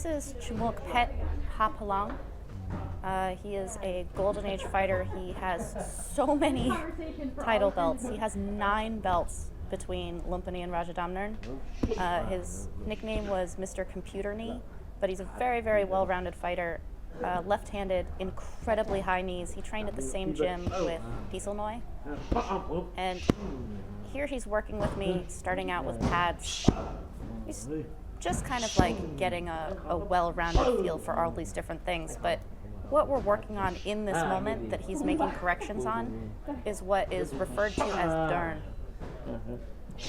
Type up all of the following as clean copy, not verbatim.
is Chamuakpet Hapalang. He is a Golden Age fighter. He has so many title belts. He has 9 belts between Lumpini and Rajadamnern. His nickname was Mr. Computer Knee, but he's a very, very well-rounded fighter. Left-handed, incredibly high knees. He trained at the same gym with Dieselnoy. And here he's working with me, starting out with pads. He's just kind of like getting a well-rounded feel for all these different things. But what we're working on in this moment that he's making corrections on is what is referred to as dern.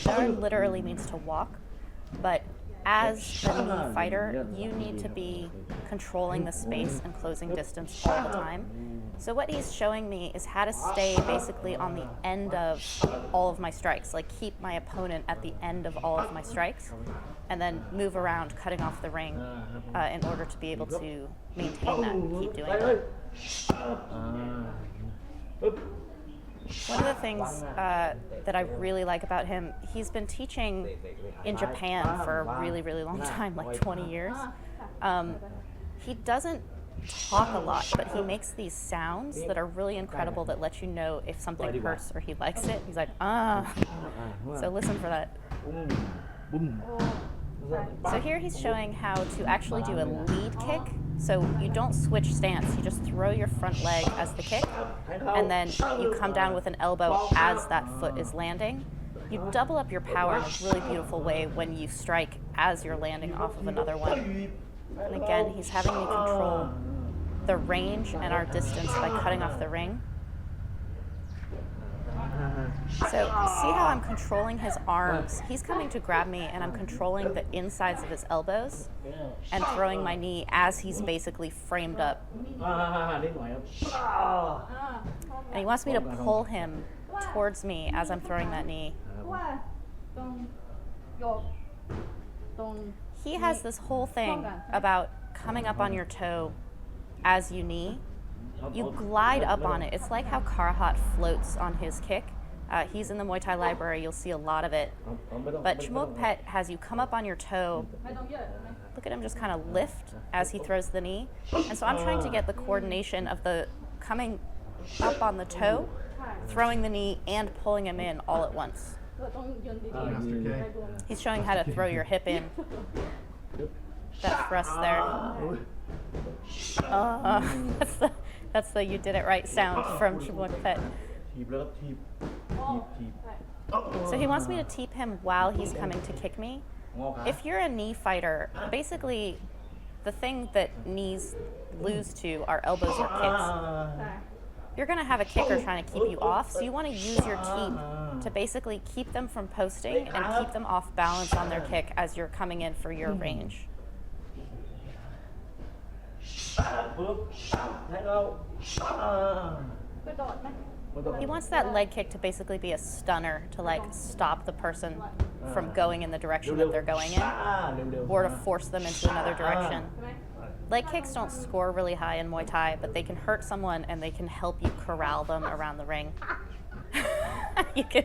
Dern literally means to walk, but as a knee fighter, you need to be controlling the space and closing distance all the time. So what he's showing me is how to stay basically on the end of all of my strikes, like keep my opponent at the end of all of my strikes, and then move around, cutting off the ring in order to be able to maintain that and keep doing that. One of the things that I really like about him, he's been teaching in Japan for a really, really long time, like 20 years. He doesn't talk a lot, but he makes these sounds that are really incredible that let you know if something hurts or he likes it. He's like, ah. So listen for that. So here he's showing how to actually do a lead kick. So you don't switch stance, you just throw your front leg as the kick, and then you come down with an elbow as that foot is landing. You double up your power in a really beautiful way when you strike as you're landing off of another one. And again, he's having me control the range and our distance by cutting off the ring. So see how I'm controlling his arms? He's coming to grab me and I'm controlling the insides of his elbows and throwing my knee as he's basically framed up. And he wants me to pull him towards me as I'm throwing that knee. He has this whole thing about coming up on your toe as you knee. You glide up on it. It's like how Karahat floats on his kick. He's in the Muay Thai Library. You'll see a lot of it. But Chamuakpet has you come up on your toe. Look at him just kind of lift as he throws the knee. And so I'm trying to get the coordination of the coming up on the toe, throwing the knee, and pulling him in all at once. He's showing how to throw your hip in. That thrust there. That's the you did it right sound from Chamuakpet. So he wants me to teep him while he's coming to kick me. If you're a knee fighter, basically the thing that knees lose to are elbows or kicks. You're going to have a kicker trying to keep you off, so you want to use your teep to basically keep them from posting and keep them off balance on their kick as you're coming in for your range. He wants that leg kick to basically be a stunner to like stop the person from going in the direction that they're going in or to force them into another direction. Leg kicks don't score really high in Muay Thai, but they can hurt someone and they can help you corral them around the ring. You can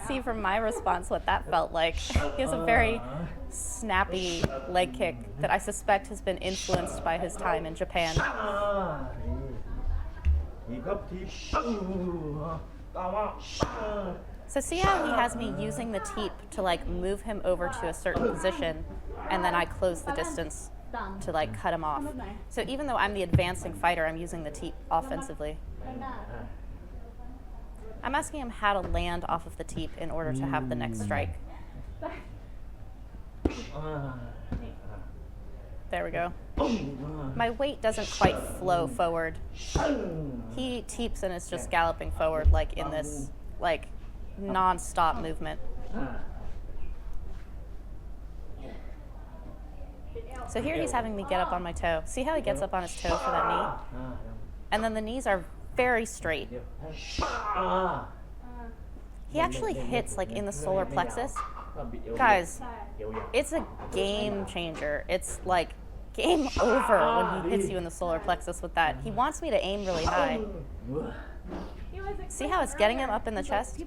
see from my response what that felt like. He has a very snappy leg kick that I suspect has been influenced by his time in Japan. So see how he has me using the teep to like move him over to a certain position, and then I close the distance to like cut him off. So even though I'm the advancing fighter, I'm using the teep offensively. I'm asking him how to land off of the teep in order to have the next strike. There we go. My weight doesn't quite flow forward. He teeps and is just galloping forward like in this like non-stop movement. So here he's having me get up on my toe. See how he gets up on his toe for that knee? And then the knees are very straight. He actually hits like in the solar plexus. Guys, it's a game changer. It's like game over when he hits you in the solar plexus with that. He wants me to aim really high. See how it's getting him up in the chest?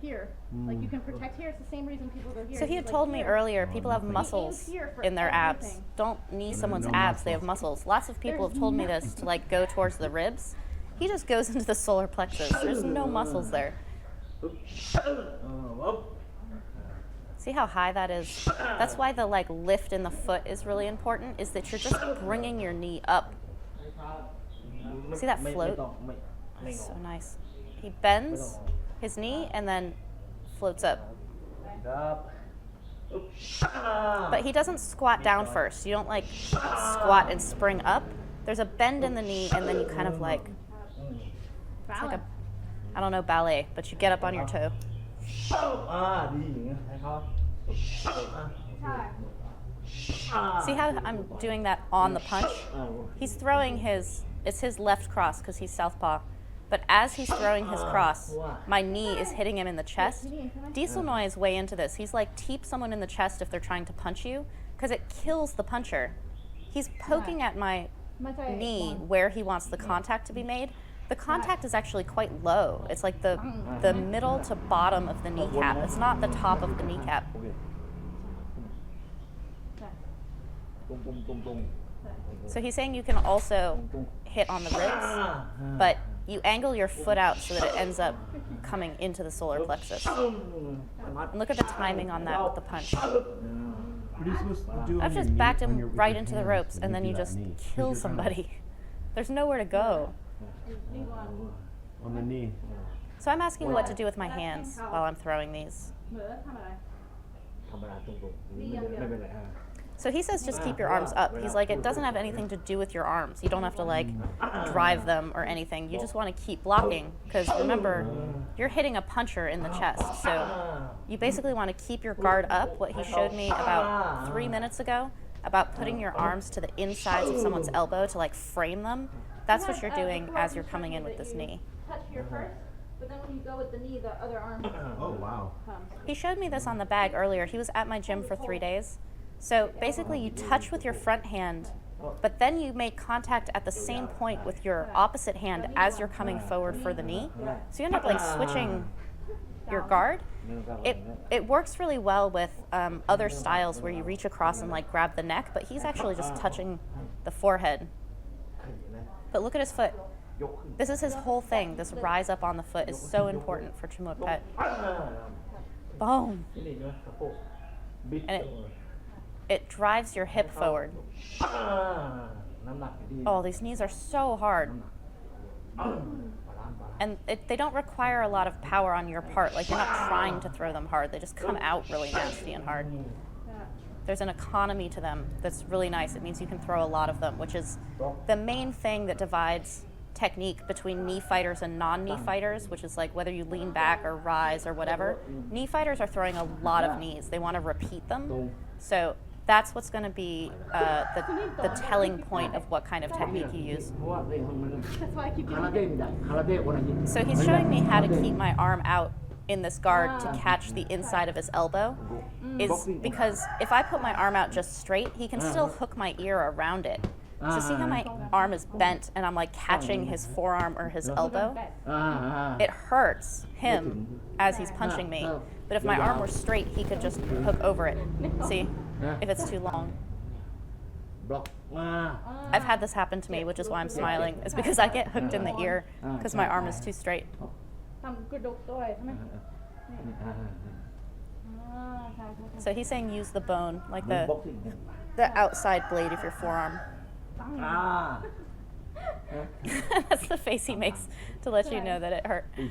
here. Like you can protect here. It's the same reason people go here. So he had told me earlier, people have muscles in their abs. Don't knee someone's abs, they have muscles. Lots of people have told me this to like go towards the ribs. He just goes into the solar plexus. There's no muscles there. See how high that is? That's why the like lift in the foot is really important, is that you're just bringing your knee up. See that float? That's so nice. He bends his knee and then floats up. But he doesn't squat down first. You don't like squat and spring up. There's a bend in the knee and then you kind of like, it's like a, I don't know, ballet, but you get up on your toe. See how I'm doing that on the punch? He's throwing it's his left cross because he's southpaw. But as he's throwing his cross, my knee is hitting him in the chest. Diesel Noi is way into this. He's like, teep someone in the chest if they're trying to punch you, because it kills the puncher. He's poking at my knee where he wants the contact to be made. The contact is actually quite low. It's like the middle to bottom of the kneecap. It's not the top of the kneecap. So he's saying you can also hit on the ribs, but you angle your foot out so that it ends up coming into the solar plexus. And look at the timing on that with the punch. I've just backed him right into the ropes, and then you just kill somebody. There's nowhere to go. On the knee. So I'm asking what to do with my hands while I'm throwing these. So he says just keep your arms up. He's like, it doesn't have anything to do with your arms. You don't have to like drive them or anything. You just want to keep blocking, because remember, you're hitting a puncher in the chest. So you basically want to keep your guard up, what he showed me about 3 minutes ago, about putting your arms to the insides of someone's elbow to like frame them. That's what you're doing as you're coming in with this knee. Touch here first, but then when you go with the knee, the other arm comes. Oh, wow. He showed me this on the bag earlier. He was at my gym for 3 days. So basically you touch with your front hand, but then you make contact at the same point with your opposite hand as you're coming forward for the knee. So you end up like switching your guard. It works really well with other styles where you reach across and like grab the neck, but he's actually just touching the forehead. But look at his foot. This is his whole thing. This rise up on the foot is so important for Chamuakpet. Boom. And it drives your hip forward. Oh, these knees are so hard. And they don't require a lot of power on your part. Like, you're not trying to throw them hard. They just come out really nasty and hard. There's an economy to them that's really nice. It means you can throw a lot of them, which is the main thing that divides technique between knee fighters and non-knee fighters, which is like whether you lean back or rise or whatever. Knee fighters are throwing a lot of knees. They want to repeat them. So that's what's going to be the telling point of what kind of technique you use. That's why I keep doing it. So he's showing me how to keep my arm out in this guard to catch the inside of his elbow, is because if I put my arm out just straight, he can still hook my ear around it. So see how my arm is bent and I'm like catching his forearm or his elbow? It hurts him as he's punching me. But if my arm were straight, he could just hook over it. See? If it's too long. I've had this happen to me, which is why I'm smiling. It's because I get hooked in the ear because my arm is too straight. So he's saying use the bone, like the outside blade of your forearm. That's the face he makes to let you know that it hurt. You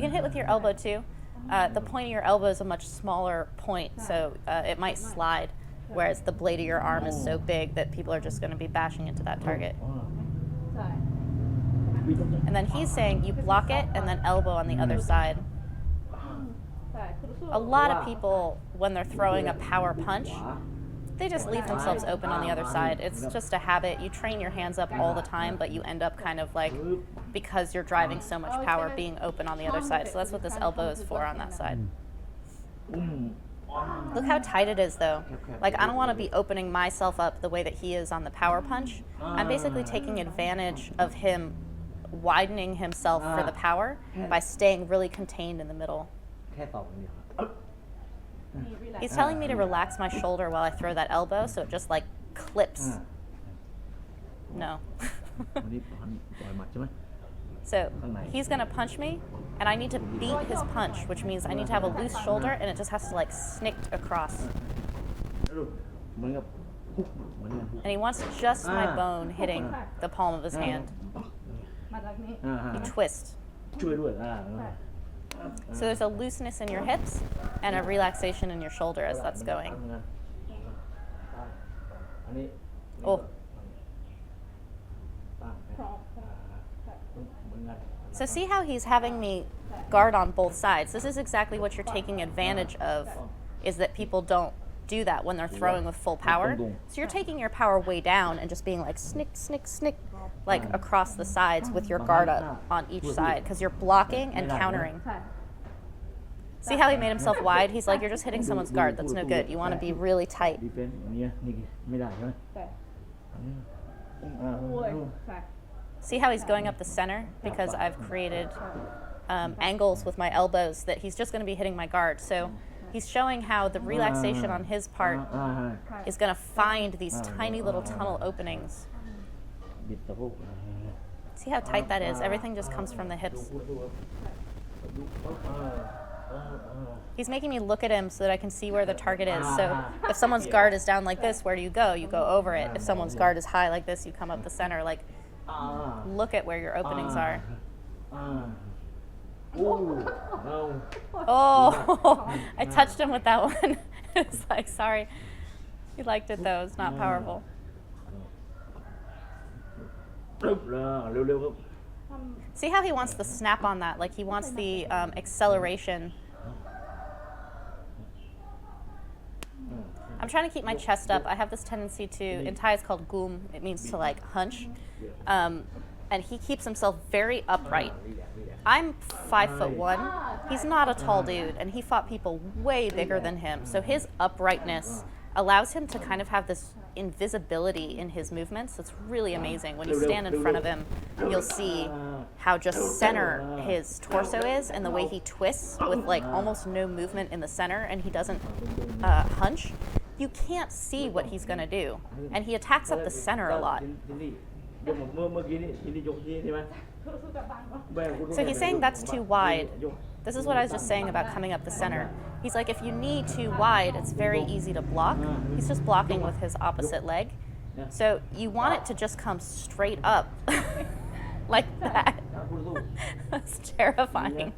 can hit with your elbow too. The point of your elbow is a much smaller point, so it might slide, whereas the blade of your arm is so big that people are just going to be bashing into that target. And then he's saying you block it and then elbow on the other side. A lot of people, when they're throwing a power punch, they just leave themselves open on the other side. It's just a habit. You train your hands up all the time, but you end up kind of like, because you're driving so much power, being open on the other side. So that's what this elbow is for on that side. Look how tight it is though. Like, I don't want to be opening myself up the way that he is on the power punch. I'm basically taking advantage of him widening himself for the power by staying really contained in the middle. แค่ตอบอย่างเดียว He's telling me to relax my shoulder while I throw that elbow so it just like clips. No. วันนี้ปล่อยหมัดใช่ไหม So he's gonna punch me and I need to beat his punch, which means I need to have a loose shoulder and it just has to like snick across. ดูเหมือนกับฮุกเหมือนกันฮุก And he wants just my bone hitting the palm of his hand. มาจากนี้ You twist. ช่วยด้วย So there's a looseness in your hips and a relaxation in your shoulder as that's going. อันนี้ Oh. พร้อม เหมือนกัน So see how he's having me guard on both sides. This is exactly what you're taking advantage of, is that people don't do that when they're throwing with full power. So you're taking your power way down and just being like snick, snick, snick, like across the sides with your guard up on each side because you're blocking and countering. ใช่ See how he made himself wide? He's like, you're just hitting someone's guard. That's no good. You want to be really tight. ดีเฟนส์อันนี้นี่ไม่ได้ใช่ไหม ใช่ อ่า โอ้ยใช่ See how he's going up the center? Because I've created angles with my elbows that he's just going to be hitting my guard. So he's showing how the relaxation on his part อ่า is going to find these tiny little tunnel openings. บิดสะโพก See how tight that is? Everything just comes from the hips. He's making me look at him so that I can see where the target is. So if someone's guard is down like this, where do you go? You go over it. If someone's guard is high like this, you come up the center. Like, อ่า look at where your openings are. อ่าโอ้เอา Oh, I touched him with that one. It's like, sorry. He liked it though. It's not powerful. ปึ๊บเร็วๆครับ See how he wants the snap on that? Like he wants the acceleration. I'm trying to keep my chest up. I have this tendency to, in Thai it's called goom. It means to like hunch. And he keeps himself very upright. I'm 5'1". He's not a tall dude, and he fought people way bigger than him. So his uprightness allows him to kind of have this invisibility in his movements. It's really amazing. When you stand in front of him, you'll see how just center his torso is and the way he twists with like almost no movement in the center, and he doesn't hunch. You can't see what he's gonna do, and he attacks up the center a lot. เมื่อกี้นี่ที่ยกที่ใช่ไหม So he's saying that's too wide. This is what I was just saying about coming up the center. He's like, if you knee too wide, it's very easy to block. He's just blocking with his opposite leg. So you want it to just come straight up like that. That's terrifying.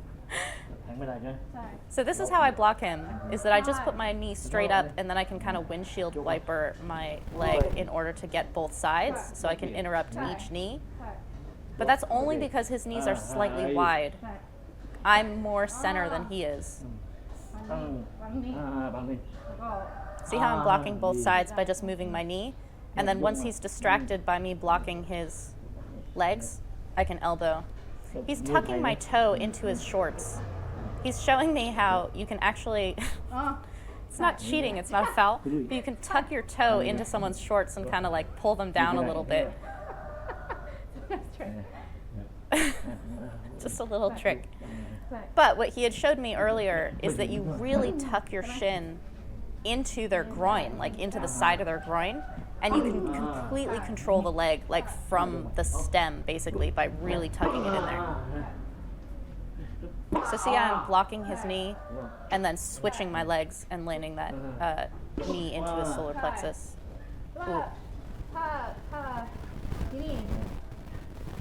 แทงไม่ได้ใช่ไหม ใช่ So this is how I block him, is that I just put my knee straight up and then I can kind of windshield wiper my leg in order to get both sides so I can interrupt each knee. ใช่ But that's only because his knees are slightly wide. ใช่ I'm more center than he is. วางนี้ บางที ก็ See how I'm blocking both sides by just moving my knee? And then once he's distracted by me blocking his legs, I can elbow. He's tucking my toe into his shorts. He's showing me how you can actually, อ๋อ it's not cheating, it's not a foul, but you can tuck your toe into someone's shorts and kind of like pull them down a little bit. That's true. Just a little trick. ใช่ But what he had showed me earlier is that you really tuck your shin into their groin, like into the side of their groin, and you can completely control the leg, like from the stem, basically, by really tucking it in there. So see how I'm blocking his knee and then switching my legs and landing that knee into his solar plexus. ว่าถ้าที่นี่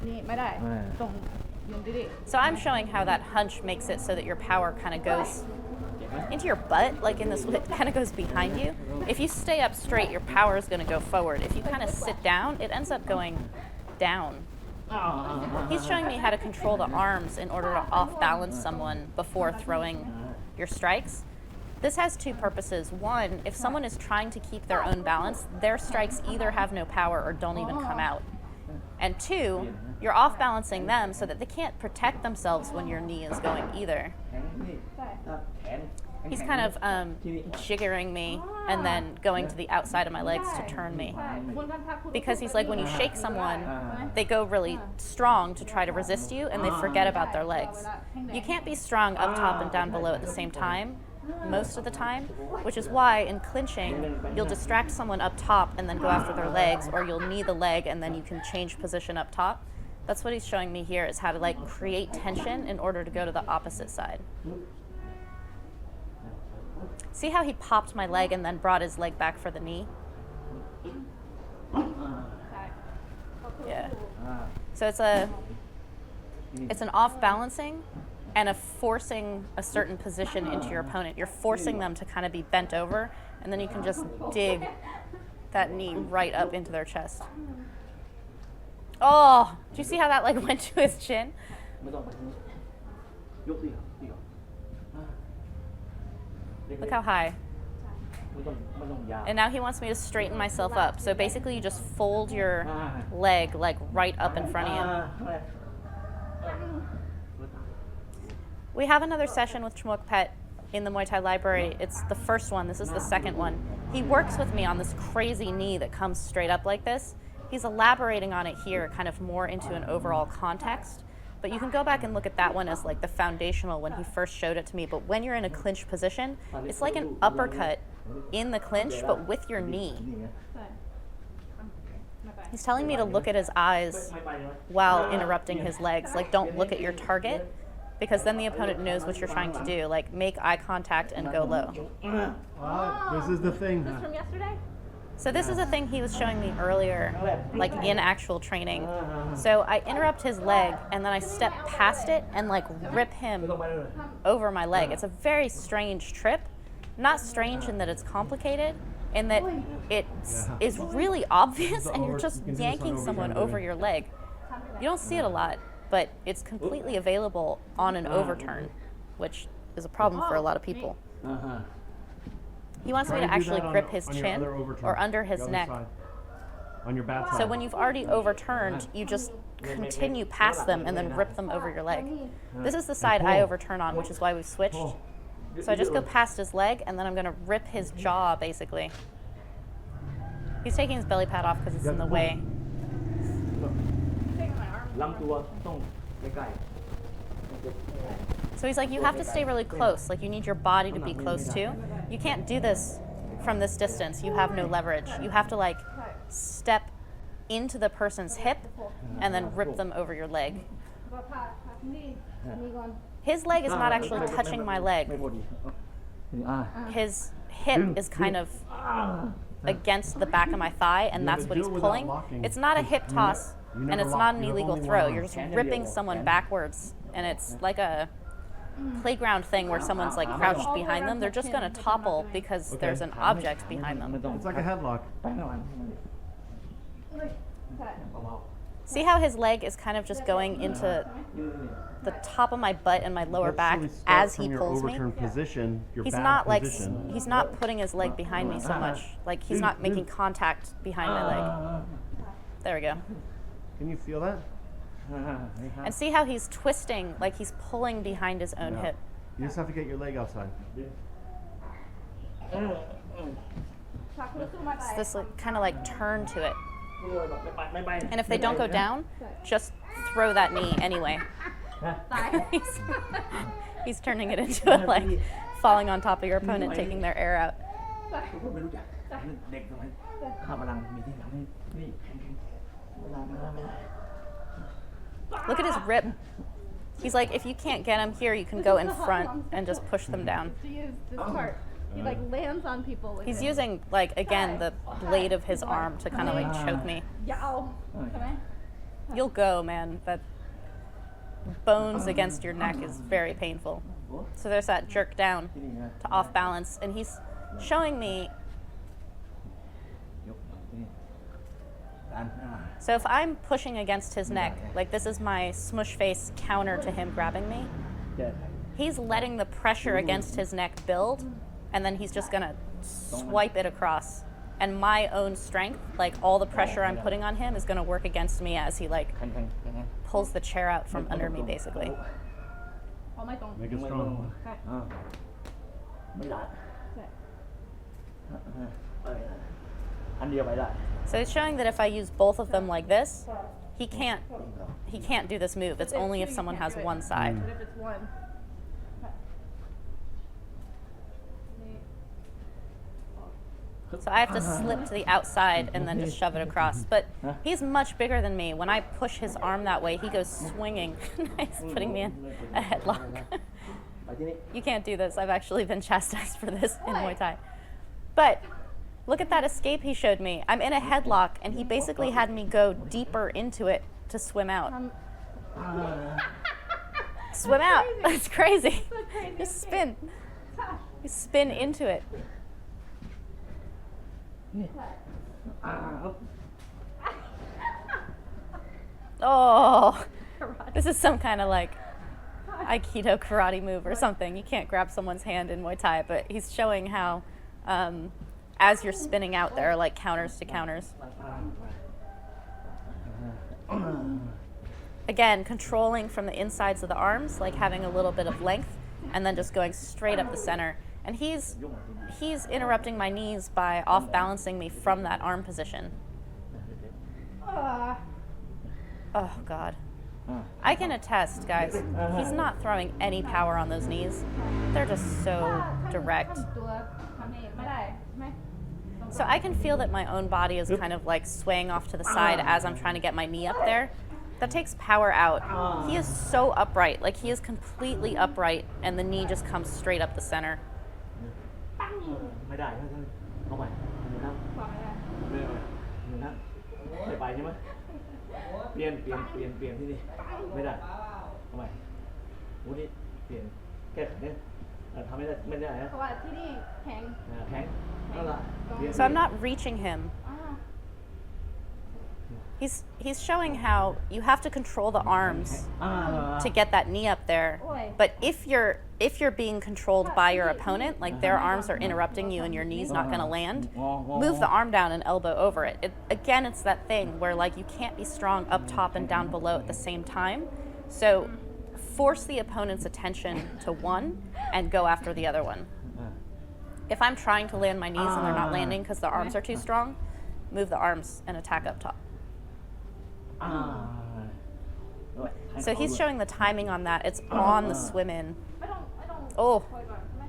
นี่ไม่ได้ตรงยืนดี So I'm showing how that hunch makes it so that your power kind of goes into your butt, like in this, it kind of goes behind you. If you stay up straight, your power is going to go forward. If you kind of sit down, it ends up going down. He's showing me how to control the arms in order to off-balance someone before throwing your strikes. This has two purposes. One, if someone is trying to keep their own balance, their strikes either have no power or don't even come out. And two, you're off-balancing them so that they can't protect themselves when your knee is going either. ๆใช่ แขน He's kind of jiggering me and then going to the outside of my legs to turn me. ใช่ม้วนกันท่าคุรุ Because he's like, when you shake someone, they go really strong to try to resist you and they forget about their legs. You can't be strong up top and down below at the same time, most of the time, which is why in clinching, you'll distract someone up top and then go after their legs, or you'll knee the leg and then you can change position up top. That's what he's showing me here, is how to like create tension in order to go to the opposite side. See how he popped my leg and then brought his leg back for the knee? Yeah. So it's an off balancing and a forcing a certain position into your opponent. You're forcing them to kind of be bent over, and then you can just dig that knee right up into their chest. Oh, do you see how that like went to his chin? ไม่ต้องไปทางนู้นยกดีก่อนดีก่อน Look how high. ไม่ต้องยาว And now he wants me to straighten myself up. So basically you just fold your leg like right up in front of you. We have another session with Chamuakpet in the Muay Thai Library. It's the first one. This is the second one. He works with me on this crazy knee that comes straight up like this. He's elaborating on it here kind of more into an overall context. But you can go back and look at that one as like the foundational when he first showed it to me. But when you're in a clinch position, it's like an uppercut in the clinch, but with your knee. ใช่ He's telling me to look at his eyes while interrupting his legs. Like, don't look at your target, because then the opponent knows what you're trying to do. Like, make eye contact and go low. This is the thing. This from yesterday? So this is a thing he was showing me earlier, like in actual training. So I interrupt his leg and then I step past it and like rip him over my leg. It's a very strange trip. Not strange in that it's complicated, in that it is really obvious and you're just yanking someone over your leg. You don't see it a lot, but it's completely available on an overturn, which is a problem for a lot of people. He wants me to actually grip his chin or under his neck. On your bad side. So when you've already overturned, you just continue past them and then rip them over your leg. This is the side I overturn on, which is why we've switched. So I just go past his leg and then I'm going to rip his jaw, basically. He's taking his belly pad off because it's in the way. Taking my arm. ลำตัวต้องใกล้ So he's like, you have to stay really close. Like, you need your body to be close too. You can't do this from this distance. You have no leverage. You have to like step into the person's hip and then rip them over your leg. ก็พาที่นี่ก่อน His leg is not actually touching my leg. ไม่พอดีอ่า His hip is kind of against the back of my thigh, and that's what he's pulling. It's not a hip toss, and it's not an illegal throw. You're just ripping someone backwards, and it's like a playground thing where someone's like crouched behind them. They're just going to topple because there's an object behind ไม่ them. ต้อง It's like a headlock. ไปหน่อย ใช่ เบา See how his leg is kind of just going into the top of my butt and my lower Let's back really start as he from your pulls me? overturn position, your He's bad not like position. he's not putting his leg behind me so much. Like he's not making contact behind my leg. There we go. Can you feel that? And see how he's twisting, like he's pulling behind his own hip. You just have to get your leg outside. พาคุรุสู้มา It's this like, kind of like turn to it. ไม่ไป And if they don't go down, just throw that knee anyway. ตาย He's turning it into a, like falling on top of your opponent, taking their air out. ไม่รู้จักเด็กสมัยข้าวพลังมีที่หลังนี่แข็งๆไม่ได้ Look at his rib. He's like, if you can't get him here, you can go in front and just push them down. to use this part. He like lands on people with He's it. using, like, again, the blade of his arm to kind of like choke me. ยาวใช่ไหม You'll go, man. That bones against your neck is very painful. So there's that jerk down to off balance, and he's showing me. ยกนี่ดัน So if I'm pushing against his neck, like this is my smush face counter to him grabbing me, แก้ he's letting the pressure against his neck build, and then he's just gonna swipe it across. And my own strength, like all the pressure I'm putting on him, is gonna work against me as he like แข็ง pulls the chair out from under me, basically. เอาไม่ตรง Make it strong. ใช่ อ่า ไม่ได้ ใช่ ไปอันเดียวไปได้ So it's showing that if I use both of them like this, he can't do this move. It's only if someone has one side. But if it's one. So I have to slip to the outside and then just shove it across. But he's much bigger than me. When I push his arm that way, he goes swinging. He's putting me in a headlock. ไปที่นี่ You can't do this. I've actually been chastised for this in Muay Thai. But look at that escape he showed me. I'm in a headlock and he basically had me go deeper into it to swim out. Swim out. It's crazy. Just spin. You spin into it. ครับ Oh, this is some kind of like Aikido karate move or something. You can't grab someone's hand in Muay Thai, but he's showing how as you're spinning out, there are like counters to counters. Again, controlling from the insides of the arms, like having a little bit of length, and then just going straight up the center. And he's interrupting my knees by off balancing me from that arm position. Oh God. I can attest, guys, he's not throwing any power on those knees. They're just so direct. ตัวทำเองไม่ได้ใช่ไหม So I can feel that my own body is kind of like swaying off to the side as I'm trying to get my knee up there. That takes power out. He is so upright, like he is completely upright, and the knee just comes straight up the center. ไม่ได้เข้าไปหนึ่งครับ บอกไม่ได้ หนึ่งครับไม่ไปใช่ไหมเปลี่ยนที่นี่ไม่ได้เข้าไปวันนี้เปลี่ยนแก้ไขเนี่ยทำไม่ได้นะ เพราะว่าที่นี่แข็ง แข็งนั่นแหละ So I'm not reaching him. อ่า He's showing how you have to control the arms to get that knee up there. But if you're being controlled by your opponent, like their arms are interrupting you and your knee's not going to land, move the arm down and elbow over it. Again, it's that thing where like you can't be strong up top and down below at the same time. So force the opponent's attention to one and go after the other one. If I'm trying to land my knees and they're not landing because the arms are too strong, move the arms and attack up top. So he's showing the timing on that. It's on the swim in. ไม่ต้อง Oh. คอยก่อนใช่ไหม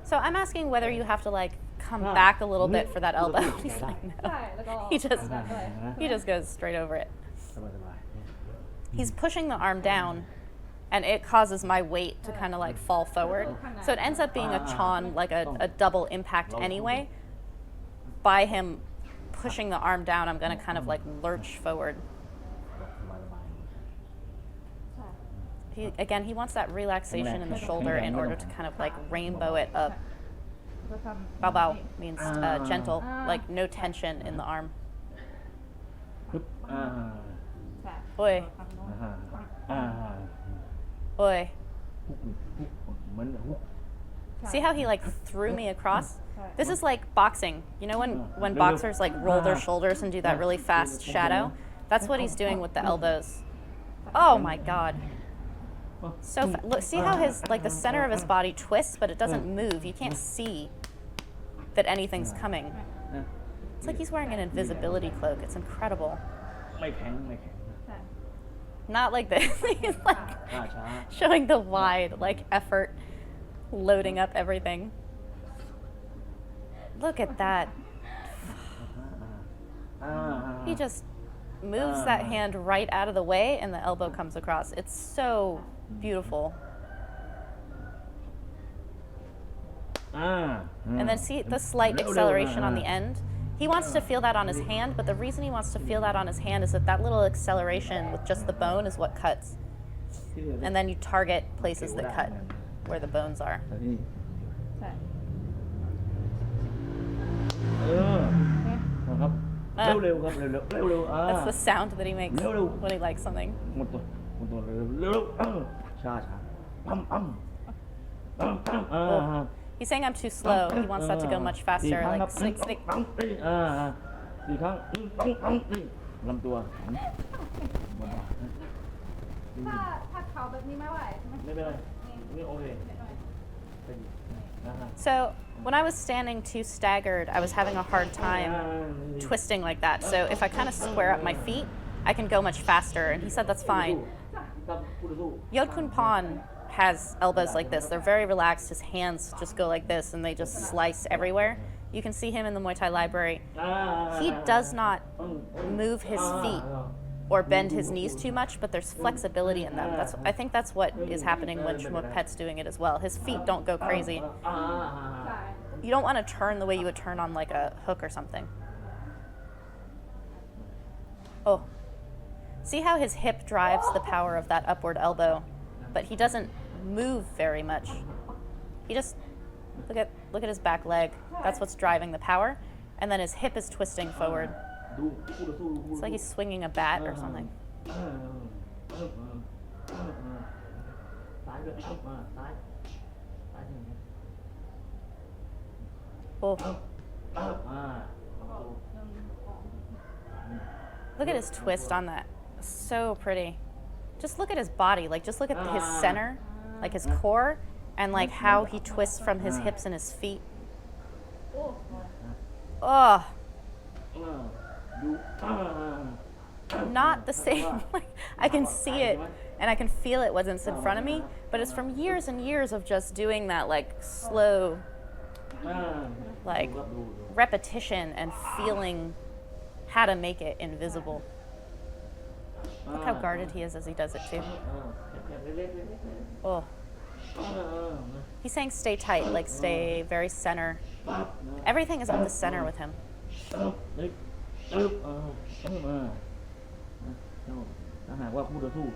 So I'm asking whether you have to like come back a little bit for that elbow. He's like, ใช่ no. แล้วก็ He just goes straight over it. สบาย He's pushing the arm down and it causes my weight to kind of like fall forward. So it ends up being a chon, like a double impact anyway. By him pushing the arm down, I'm going to kind of like lurch forward. He wants that relaxation in the shoulder in order to kind of like rainbow it up. จะทำ Bao bao means gentle, like no tension in the arm. ปึ๊บ ใช่ Oi, ฮุ oi. เหมือนฮุก See how he like threw me across? This is like boxing. You know when boxers like roll their shoulders and do that really fast shadow? That's what he's doing with the elbows. Oh my God. So look, see how his like the center of his body twists, but it doesn't move. You can't see that anything's coming. It's like he's wearing an invisibility cloak. It's incredible. ไม่แข็ง ใช่ Not like this. He's like ช้า showing the wide like effort, loading up everything. Look at that. He just moves that hand right out of the way and the elbow comes across. It's so beautiful. And then see the slight acceleration on the end? He wants to feel that on his hand, but the reason he wants to feel that on his hand is that that little acceleration with just the bone is what cuts. And then you target places that cut where the bones are. แต่นี่ ใช่ นะครับเร็วครับเร็ว That's the sound that he makes No. when he likes something. หมดตัวเร็วช้าปั๊ม He's saying I'm too slow. He wants that to go much faster, like snick, snick. 4 ครั้งลำตัว ถ้าเขาแบบนี้ไม่ไหวใช่ไหม ไม่เป็นไรนี่โอเค เดี๋ยวหน่อย ไปหยิบอ่าฮะ So when I was standing too staggered, I was having a hard time twisting like that. So if I kind of square up my feet, I can go much faster. And he said that's fine. ครับคู่ต่อสู้ Yod Kun Pon has elbows like this. They're very relaxed. His hands just go like this and they just slice everywhere. You can see him in the Muay Thai Library. He does not move his feet or bend his knees too much, but there's flexibility in them. I think that's what is happening when Chamuakpet's doing it as well. His feet don't go crazy. อ่า You don't want to turn the way you would turn on like a hook or something. Oh. See how his hip drives the power of that upward elbow, but he doesn't move very much. He just look at his back leg. That's what's driving the power, and then his hip is twisting forward. ดูคู่ต่อสู้คู่ It's ต่อ like สู้ he's swinging a bat or something. ซ้ายด้วยซ้ายซ้ายหนึ่ง Oh. อ่า Look at his twist on that. So pretty. Just look at his body. Like just look at his center, like his core, and like how he twists from his hips and his feet. Oh. อ่าดู Not the same. Like I can see it and I can feel it once it's in front of me, but it's from years and years of just doing that like slow อ่า like ดู repetition and feeling how to make it invisible. Look how guarded he is as he does it too. แคบๆเล็กๆ Oh. He's saying stay tight, like stay very center. Everything is at the center with him. ถ้าหากว่าคู่ต่อสู้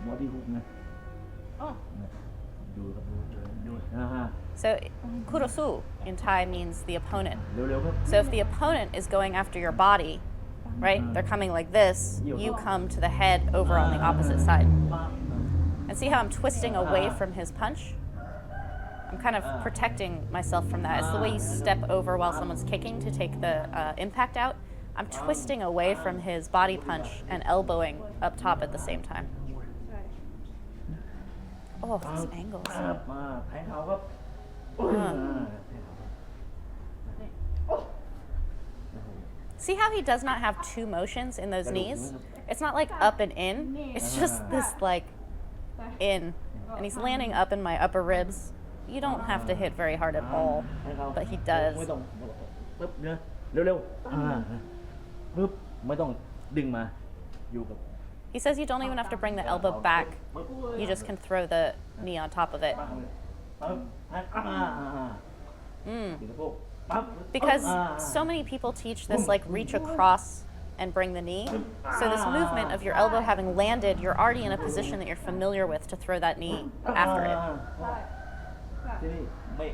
บอดี้ฮุกนะ Oh. ดูครับดูอ่าฮะ So kurosu in Thai means the opponent. เร็วๆครับ So if the opponent is going after your body, right? They're coming like this, you come to the head over on the opposite side. And see how I'm twisting away from his punch? I'm kind of protecting myself from that. It's the way you step over while someone's kicking to take the impact out. I'm twisting away from his body punch and elbowing up top at the same time. Oh, those angles. มาแทงเขาครับ See how he does not have two motions in those knees? It's not like up and in. It's just this like in. And he's landing up in my upper ribs. You don't have to hit very hard at all, but he does. ไม่ต้องปึ๊บเนี่ยเร็วๆปึ๊บไม่ต้องดึงมาอยู่กับ He says you don't even have to bring the elbow back. You just can throw the knee on top of it. ปึ๊บดึงสะโพกปั๊บ Because so many people teach this like reach across and bring the knee. So this movement of your elbow having landed, you're already in a position that you're familiar with to throw that knee after it. ที่นี่ไม่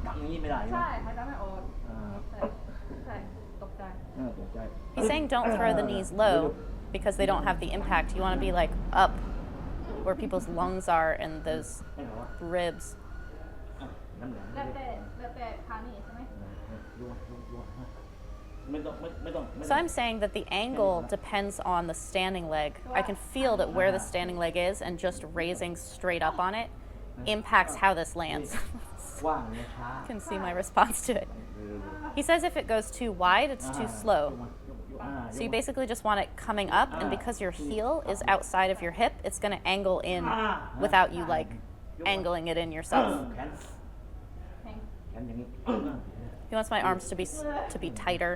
กำนี้ไม่ได้ ใช่หายใจไม่ออก อ่า ใช่ตกใจ ตกใจ He's saying don't throw the knees low because they don't have the impact. You want to be like up where people's lungs are and those ให้เขาว่า ribs. น้ำแหลม แล้วแต่ขาหนีใช่ไหม ไม่ต้องไม่ต้อง So I'm saying that the angle depends on the standing leg. I can feel that where the standing leg is and just raising straight up on it impacts how this lands. กว้างเนี่ยช้า You can see my response to it. He says if it goes too wide, it's too slow. So you basically just want it coming up, and because your heel is outside of your hip, it's going to angle in without you like angling it in yourself. แขนอย่างนี้ He wants my arms to be tighter,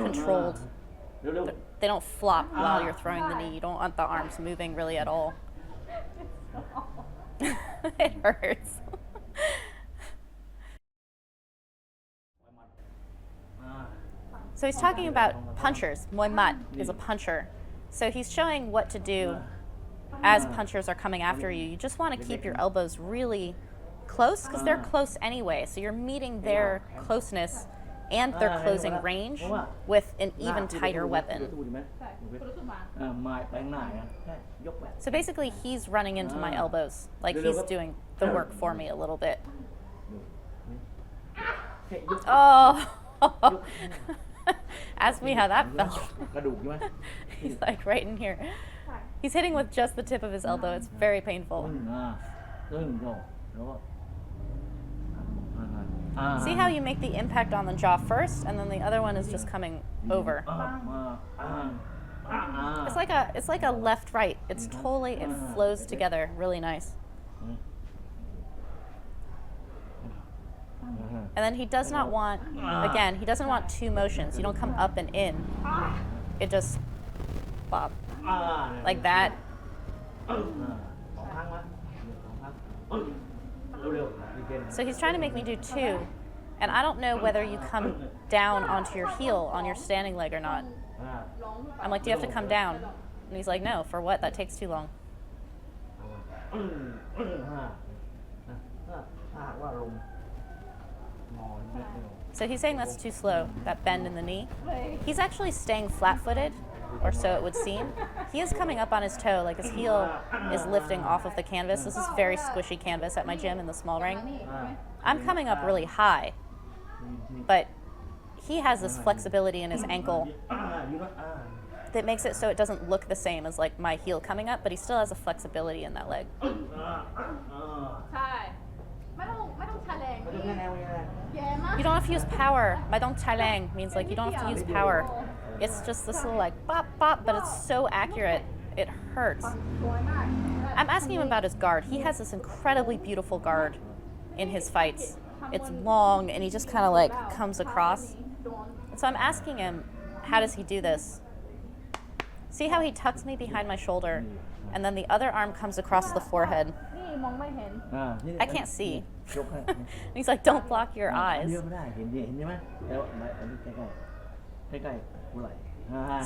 controlled. เร็ว They don't flop while you're throwing the knee. You don't want the arms moving really at all. It hurts. So he's talking about punchers. Muay mat is a puncher. So he's showing what to do as punchers are coming after you. You just want to keep your elbows really close because they're close anyway. So you're meeting their closeness and their closing range with an even tighter weapon. ใช่คุณรู้สึกมา มาไปข้างหน้าแค่ยกแบบ So basically he's running into my elbows, like he's doing the work for me a little bit. แค่ยก Oh, ask me how that felt. กระดูกใช่ไหม He's like right in here. He's hitting with just the tip of his elbow. It's very painful. โยแล้วก็ See how you make the impact on the jaw first, and then the other one is just coming over. It's like a left right. It's totally, it flows together really nice. And then he does not want, again, he doesn't want two motions. You don't come up and in. It just bop like that. So he's trying to make me do two, and I don't know whether you come down onto your heel on your standing leg or not. I'm like, do you have to come down? And he's like, no, for what? That takes too long. So he's saying that's too slow, that bend in the knee. He's actually staying flat-footed, or so it would seem. He is coming up on his toe, like his heel is lifting off of the canvas. This is very squishy canvas at my gym in the small ring. I'm coming up really high, but he has this flexibility in his ankle that makes it so it doesn't look the same as like my heel coming up, but he still has a flexibility in that leg. ใช่ไม่ต้องใช้แรงแย่มาก You don't have to use power. Madong Thailand means like you don't have to use power. It's just this little like bop bop, but it's so accurate. It hurts. สวยมาก I'm asking him about his guard. He has this incredibly beautiful guard in his fights. It's long and he just kind of like comes across. And so I'm asking him, how does he do this? See how he tucks me behind my shoulder and then the other arm comes across the forehead. นี่มองไม่เห็น I can't see. And he's like, don't block your eyes. เยอะไม่ได้เห็นใช่ไหมแล้วอันนี้ใกล้ๆหัวไหล่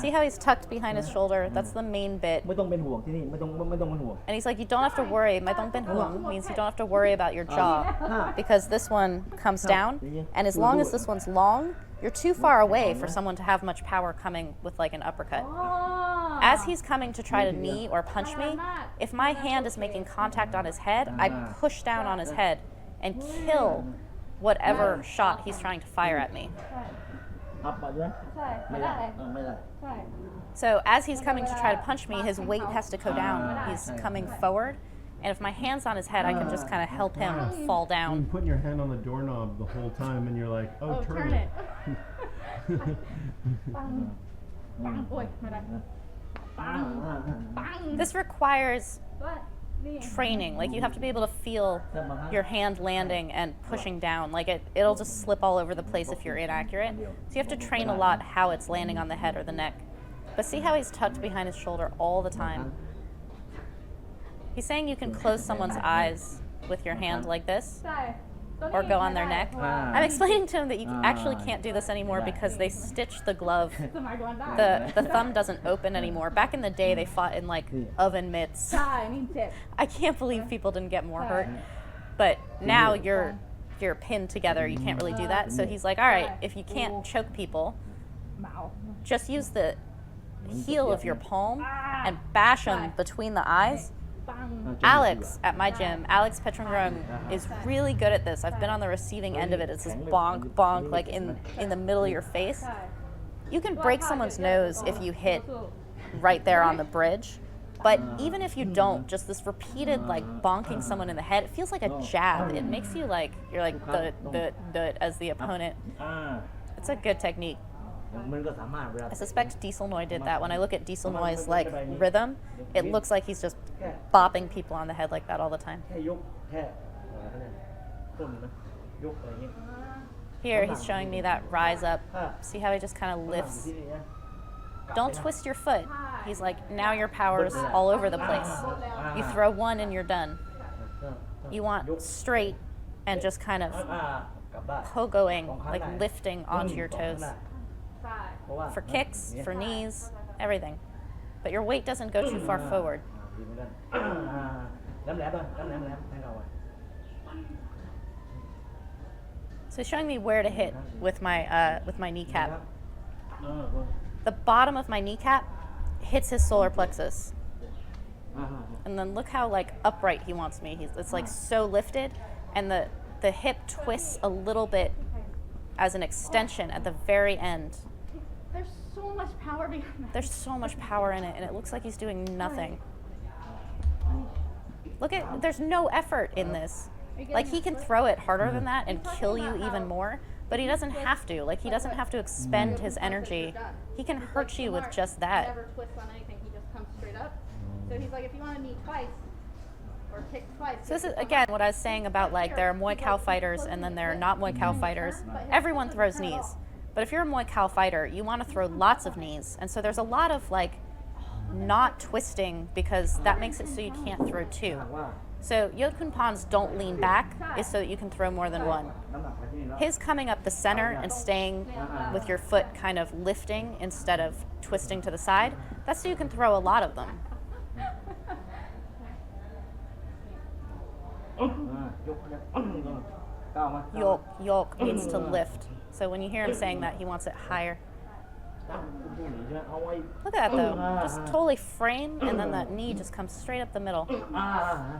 See how he's tucked behind his shoulder? That's the main bit. ไม่ต้องเป็นห่วงที่นี่ไม่ต้องเป็นห่วง And he's like, you don't have to worry. My dong ben huang means you don't have to worry about your jaw because this one comes down. And as long as this one's long, you're too far away for someone to have much power coming with like an uppercut. อ๋อ As he's coming to try to knee or punch me, if my hand is making contact on his head, I push down on his head and kill whatever shot he's trying to fire at me. อัพไปด้วย ใช่ ไม่ ไม่ ได้ ได้ ไม่ได้ ใช่ So as he's coming to try to punch me, his weight has to go down. He's coming forward. And if my hand's on his head, I can just kind of help him fall You've down. been putting your hand on the doorknob the whole time, and you're like, oh, Oh, turn turn it. it. ปังปังโอ้ยไม่ได้ปังปัง This requires ว่านี่ training. Like you have to be able to feel your hand landing and pushing down. Like it'll just slip all over the place if you're inaccurate. So you have to train a lot how it's landing on the head or the neck. But see how he's tucked behind his shoulder all the time? He's saying you can close someone's eyes with your hand like this ใช่ตัวนี้ or go on their ไม่ได้ neck. เพราะว่า I'm explaining to him that you actually can't do this anymore because they stitch the glove. สมัยก่อนได้ The thumb doesn't open anymore. Back in the day, they fought in like oven mitts. ใช่นี่เจ็บ I can't believe people didn't get more hurt. But now you're pinned together. You can't really do that. So he's like, all right, if you can't choke people, เมา just use the heel of your palm and bash them between the eyes. ปัง Alex at my gym, Alex Petrongrung, is really good at this. I've been on the receiving end of it. It's this bonk, bonk, like in the middle of your face. ใช่ You can break someone's nose if you hit right there on the bridge. But even if you don't, just this repeated like bonking someone in the head, it feels like a jab. It makes you like, you're like the as the opponent. อ่า It's a good technique. มันก็สามารถเวลา I suspect Diesel Noy did that. When I look at Diesel Noy's like rhythm, it looks like he's just bopping people on the head like that all the time. แค่ยกแค่อะไรเนี่ยต้นนะยกอะไรเงี้ย Here, he's showing me that rise up. See how he just kind of อยู่ lifts. ที่นี่นะ Don't twist your foot. He's like, now your power's all over the place. You throw one and you're done. You want straight and just kind of กลับบ้าน pogoing, like lifting onto your toes. ใช่ เพราะว่า For kicks, for knees, everything. But your weight doesn't go too far forward. ดีเหมือนกันแหลมๆด้วยแหลมๆให้เราอ่ะ So he's showing me where to hit with my kneecap. เออ The bottom of my kneecap hits his solar plexus. อ่า And then look how like upright he wants me. It's like so lifted, and the hip twists a little bit as an extension at the very end. there's so much power behind that There's so much power in it, and it looks like he's doing nothing. Look at, there's no effort in this. Like he can throw it harder than that and kill you even more, but he doesn't have to. Like he doesn't have to expend his energy. He can hurt you with just that. Never twists on anything. He just comes straight up. So he's like, if you want to knee twice or kick twice. So this is again what I was saying about like there are Muay Khao fighters and then there are not Muay Khao fighters. Everyone throws knees. But if you're a Muay Khao fighter, you want to throw lots of knees. And so there's a lot of like not twisting because that makes it so you can't throw two. So Yodkun Pons don't lean back is so that you can throw more than one. น้ำหนักไปที่นี่แล้ว His coming up the center and staying with your foot kind of lifting instead of twisting to the side, that's so you can throw a lot of them. ยกเลยก้าวมา Yok means to lift. So when you hear him saying that, he wants it higher. ตั้งผู้หนีใช่ไหมเอาไว้ Look at that though. Just totally frame and then that knee just comes straight up the middle.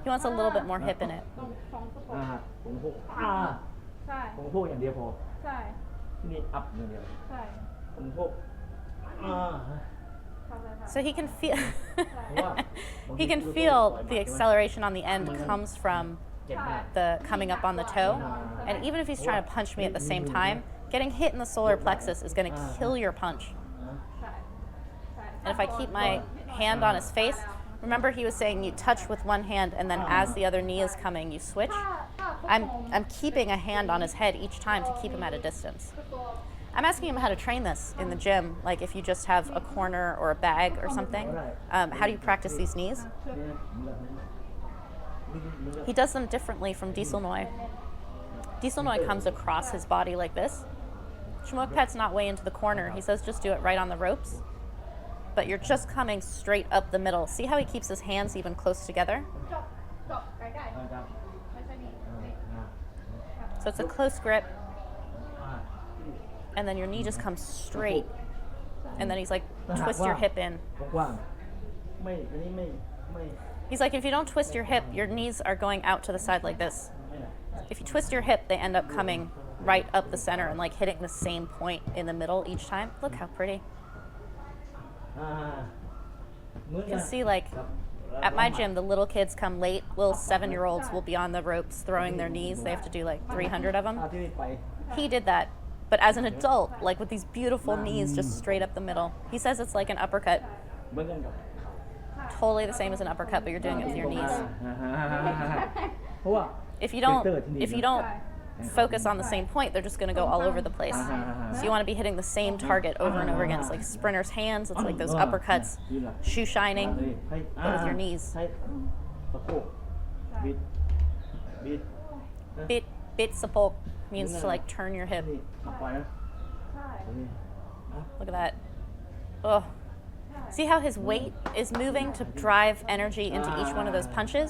He wants a little bit more hip in it. ตรงสองสะโพก ตรงพวก ใช่ ตรงพวกอย่างเดียวพอ ใช่ ที่นี่อัพอย่างเดียว ใช่ ตรงพวก เข้าใจค่ะ So he can feel he can feel the acceleration on the end comes from เจ็บมาก the coming up on the toe. And even if he's trying to punch me at the same time, getting hit in the solar plexus is going to kill your punch. ใช่ใช่ And if I keep my hand on his face, remember he was saying you touch with one hand and then as the other knee is coming, you switch. I'm keeping a hand on his head each time to keep him at a distance. I'm asking him how to train this in the gym, like if you just have a corner or a bag or something. How do you practice these knees? He does them differently from Dieselnoy. Dieselnoy comes across his body like this. Chamuakpet's not way into the corner. He says just do it right on the ropes. But you're just coming straight up the middle. See how he keeps his hands even close together? จบใกล้ๆไม่ใช่นี่ So it's a close grip. And then your knee just comes straight. And then he's like, twist your hip in. กว้างๆไม่อันนี้ไม่ He's like, if you don't twist your hip, your knees are going out to the side like this. If you twist your hip, they end up coming right up the center and like hitting the same point in the middle each time. Look how pretty. เหมือน You กัน can see like at my gym, the little kids come late. Little 7-year-olds will be on the ropes throwing their knees. They have to do like 300 of them. ที่นี่ไป He did that. But as an adult, like with these beautiful knees just straight up the middle. He says it's like an uppercut. เหมือนกันกับ Totally the same as an uppercut, but you're doing it with your knees. เพราะว่า If you don't focus on the same point, they're just going to go all over the place. So you want to be hitting the same target over and over again. It's like sprinter's hands. It's like those uppercuts, shoe shining, but with your knees. ใช้สะโพกบิด Bit sapok means to like turn your hip. นี่ขับไปนะ ใช่ นี่ Look at that. Oh. See how his weight is moving to drive energy into each one of those punches?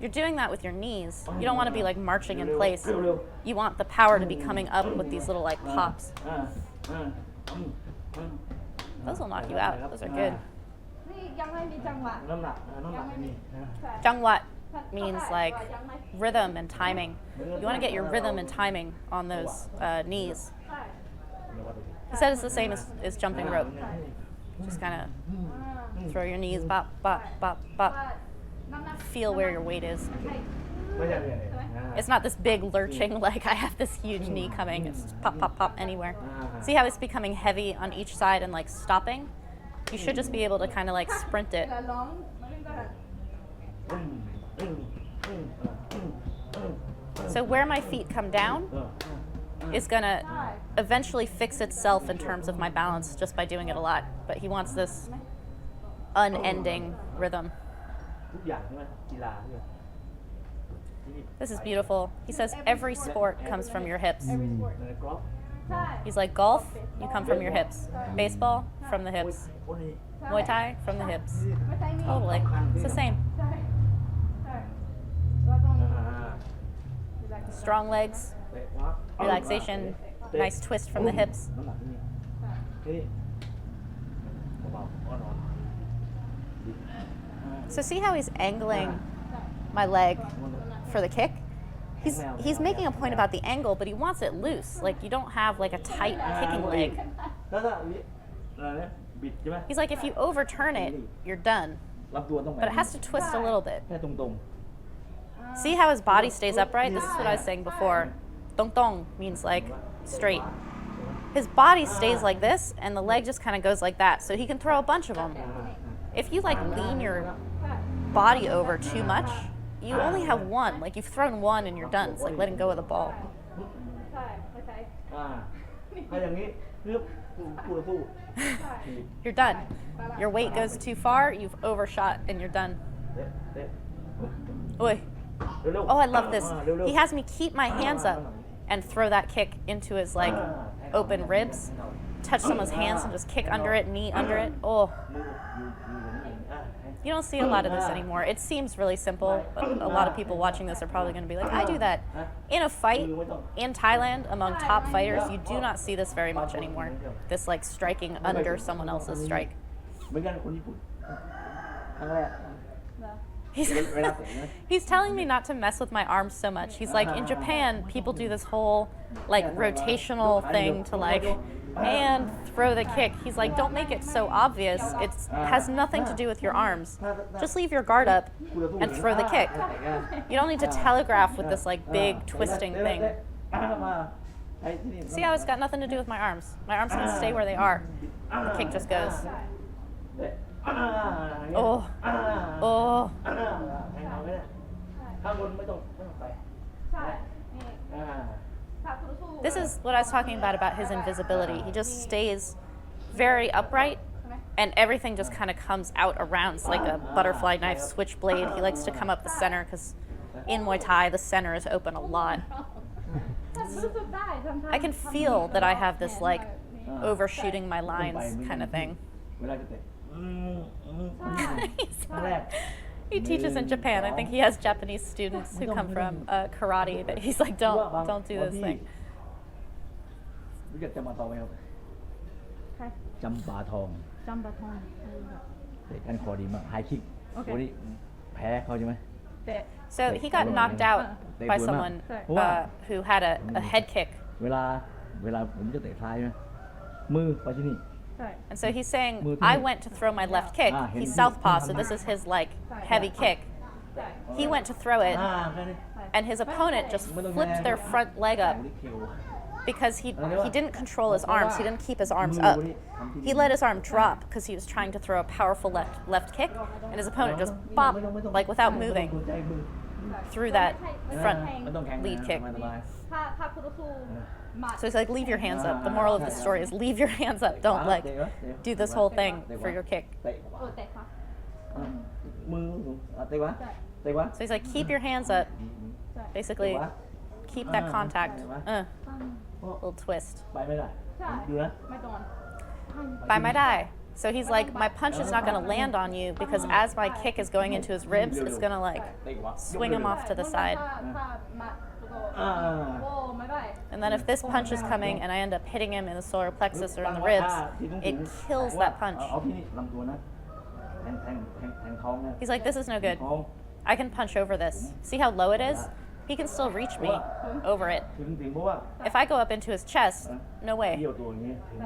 You're doing that with your knees. You don't want to be like marching in place. You want the power to be coming up with these little like pops. Those will knock you out. Those are good. นี่ยังไม่มีจังหวะ น้ำหนักนี่นะ Jangwat means like rhythm and timing. You want to get your rhythm and timing on those knees. ใช่ He said it's the same as jumping rope. Just kind of throw your knees, bop, bop, bop, bop. น้ำหนัก Feel where your weight is. ไม่ใช่เนี่ย It's not this big lurching like I have this huge knee coming. It's just pop, pop, pop anywhere. See how it's becoming heavy on each side and like stopping? You should just be able to kind of like sprint it. เวลาร้องมันก็แบบ So where my feet come down is gonna eventually fix itself in terms of my balance just by doing it a lot. But he wants this unending rhythm. ทุกอย่างใช่ไหมกีฬาเนี่ย This is beautiful. He says every sport comes from your hips. ในกรอบ ใช่ He's like golf, you come from your hips. Baseball, from the hips. คนนี้ Muay Thai, from the hips. ไม่ใช่นี่ Totally. It's the same. ใช่ใช่เราต้อง Strong legs, เตะขวา relaxation, nice twist from the hips. น้ำหนักที่นี่นี่เบาๆอ่อน So see how he's angling my leg for the kick? He's making a point about the angle, but he wants it loose. Like you don't have like a tight kicking leg. แล้วถ้าอะไรนะบิดใช่ไหม He's like, if you overturn it, you're done. รับตัวต้อง But it has to twist a little bit. แค่ตรงๆ See how his body stays upright? This is what I was saying before. Tong tong means like straight. His body stays like this, and the leg just kind of goes like that, so he can throw a bunch of them. If you like lean your body over too much, you only have one. Like you've thrown one and you're done. It's like letting go of the ball. ใช่เข้าใจ ถ้าอย่างนี้ปึ๊บคู่ต่อสู้ You're done. Your weight goes too far, you've overshot, and you're done. เตะเตะ Oi. เร็วๆ Oh, I love this. เร็วๆ He has me keep my hands up and throw that kick into his like open ribs, touch someone's hands and just kick under it, knee under it. Oh, you don't see a lot of this anymore. It seems really simple, but a lot of people watching this are probably going to be like, I do that. In a fight in Thailand among top fighters, you do not see this very much anymore. This like striking under someone else's strike. เหมือนกันคนญี่ปุ่นครั้งแรก He's, เวลาเตะนะ he's telling me not to mess with my arms so much. He's like, in Japan, people do this whole like rotational thing to like and throw the kick. He's like, don't make it so obvious. It has nothing to do with your arms. Just leave your guard up and throw the kick. You don't need to telegraph with this like big twisting thing. See how it's got nothing to do with my arms. My arms can stay where they are. The kick just goes. Oh. Oh. ข้างบนไม่ต้องไป ใช่นี่ ถ้าคู่ต่อสู้ This is what I was talking about his invisibility. He just stays very upright and everything just kind of comes out around. It's like a butterfly knife switchblade. He likes to come up the center because in Muay Thai, the center is open a lot. ถ้ารู้สึกได้ทำ I can feel that I have this like overshooting my lines kind of thing. เวลาจะเตะ He's- ครั้งแรก He teaches in Japan. I think he has Japanese students who come from karate, but he's like, don't do this thing. รู้จักจำปาทองไหมครับ ใคร จำปาทอง จำปาทอง เตะกันคอดีมากไฮคิก โอเค วันนี้แพ้เขาใช่ไหม เตะ So he got knocked out by someone who had a head kick. เวลาผมจะเตะซ้ายใช่ไหมมือไปที่นี่ ใช่ And so he's saying, I went to throw my left kick. He's southpaw, so this is his like heavy kick. ใช่ He went to throw it, แค่นี้ and his opponent just flipped their front leg up เขียว because he didn't control his arms. He didn't keep his arms up. He let his arm drop because he was trying to throw a powerful left kick, and his opponent just bop, like without moving, through that front ไม่ต้องแข่ง lead kick. สบาย ถ้าคู่ต่อสู้หมัด So he's like, leave your hands up. The moral of the story is leave your hands up. Don't like do this whole thing for your kick. เตะ โอ้เตะค่ะ มือเตะวะเตะวะ So he's like, keep your hands up. Basically, keep that contact. Little twist. ไปไม่ได้ ใช่ ดูนะ ไม่โดน By my die. So he's like, my punch is not going to land on you because as my kick is going into his ribs, it's going to like เตะวะ swing him off to the side. ถ้าหมัดก็ อ่า โอ้ไม่ได้ And then if this punch is coming and I end up hitting him in the solar plexus or in the ribs, it kills that punch. เอาที่นี่ลำตัวนะแทงท้องนะ He's like, this is no good. ท้อง I can punch over this. See how low it is? He can still reach me over it. ถึงเพราะว่า If I go up into his chest, no เกี่ way. ยวตัวอย่างนี้ถึง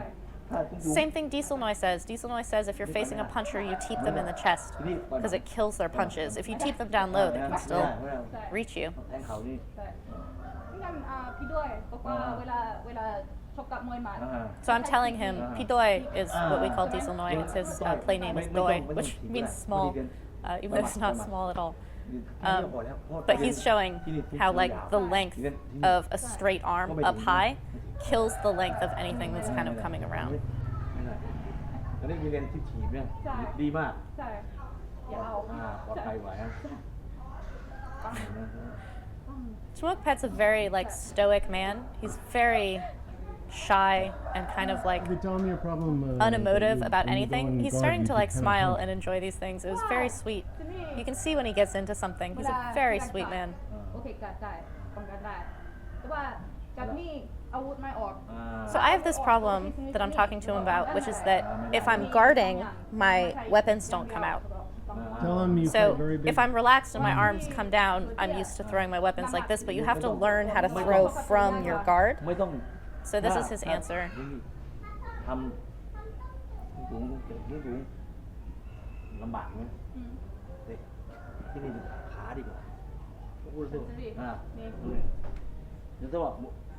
ถ้าถึง Same thing Diesel Noy says. Diesel Noy says if you're facing a puncher, you teep them in the chest because it kills their punches. If you teep them down low, they can still reach you. แทงเขานี่ ใช่งั้นพี่ด้วยบอกว่าเวลาชกกับมวยหมัด So I'm telling him, Pidoy is what we call Diesel Noy. It's his play name is Doi, which means small, even though it's not small at all. But he's showing how like the length of a straight arm up high kills the length of anything that's kind of coming around. อันนี้มีเรียนที่ถีบเนี่ยดีมาก ใช่อย่าเอา ปลอดภัยไหว Chamuakpet's a very like stoic man. He's very shy and kind of like Every time your problem, unemotive about when you go anything. in He's guard, starting you to can like kinda smile punch. and enjoy these things. It was very sweet. You can see when he gets into something. He's a very sweet man. โอเคกัดได้ป้องกันได้แต่ว่ากัดนี่อาวุธไม่ออก So I have this problem that I'm talking to him about, which is that if I'm guarding, my weapons don't come out. Tell him you So fight very big. if I'm relaxed and my arms come down, I'm used to throwing my weapons like this, but you have to learn how to throw from your guard. ไม่ต้อง So this is his answer. ทำสูงลำบากไหมที่นี่ขาดีกว่า คู่ต่อสู้อ่า นี่ เดี๋ยวจะบอก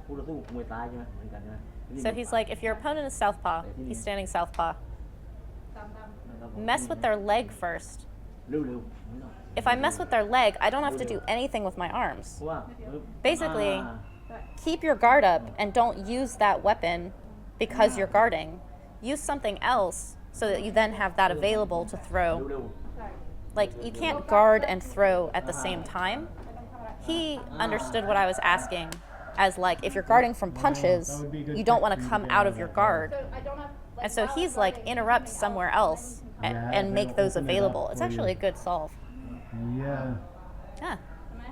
คู่ต่อสู้มวยตายใช่ไหมเหมือนกันใช่ไหม So he's like, if your opponent is southpaw, he's standing southpaw, ดำ mess with their leg first. เร็วๆ If I mess with their leg, I don't have to do anything with my เพ arms. ราะว่า Basically, อ่า keep your guard up and don't use that weapon because you're guarding. Use something else so that you then have that available to throw. เร็ว ใช่ Like, you can't guard and throw at the same time. He understood what I was asking as, like, if you're guarding from punches, you don't want to come out of your guard. So I don't have And so he's like, interrupt somewhere else and make those available. It's actually a good solve. Yeah. Yeah, ใช่ไหม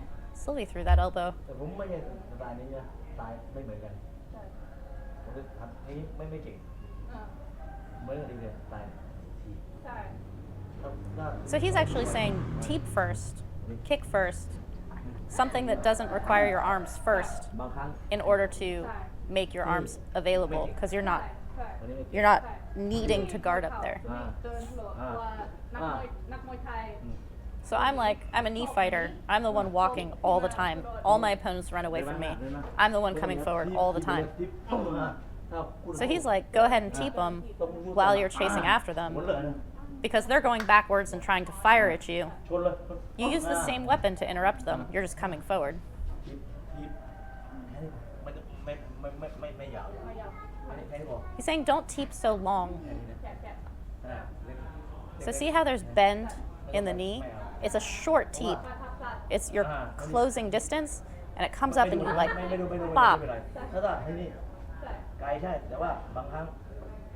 Sylvie threw that elbow. แต่ผมไม่ใช่สไตล์นี้นะสไตล์ไม่เหมือนกัน ใช่ ผมจะทำนี้ไม่เก่ง อ่า เหมือนกันดีเลยสไตล์ที ใช่ ถ้า So he's actually saying teep first, kick first, something that doesn't require your arms first บางครั้ง in order to make your arms available because you're not ใช่ วันนี้ไม่เก่ง you're not needing to guard up there. เดินโหลดตัวนักมวยไทย So I'm like, I'm a knee fighter. I'm the one walking all the time. All my opponents run away from me. I'm the one coming forward all the time. So he's like, go ahead and teep them while you're chasing after หมุน them เลยนะ because they're going backwards and trying to fire at you. ชนเลย You use the same weapon to interrupt them. You're just coming forward. ทีไม่ยาว ไม่ยาว แค่นี้พอ He's saying don't teep so long. แกะแกะ อ่า So see how there's bend in the knee? It's a short teep. มาทับสัตว์ It's your closing distance and it comes up and you like ไม่ดูไม่ pop. เป็นไรถ้าที่นี่ ใช่ ไกลใช่แต่ว่าบางครั้ง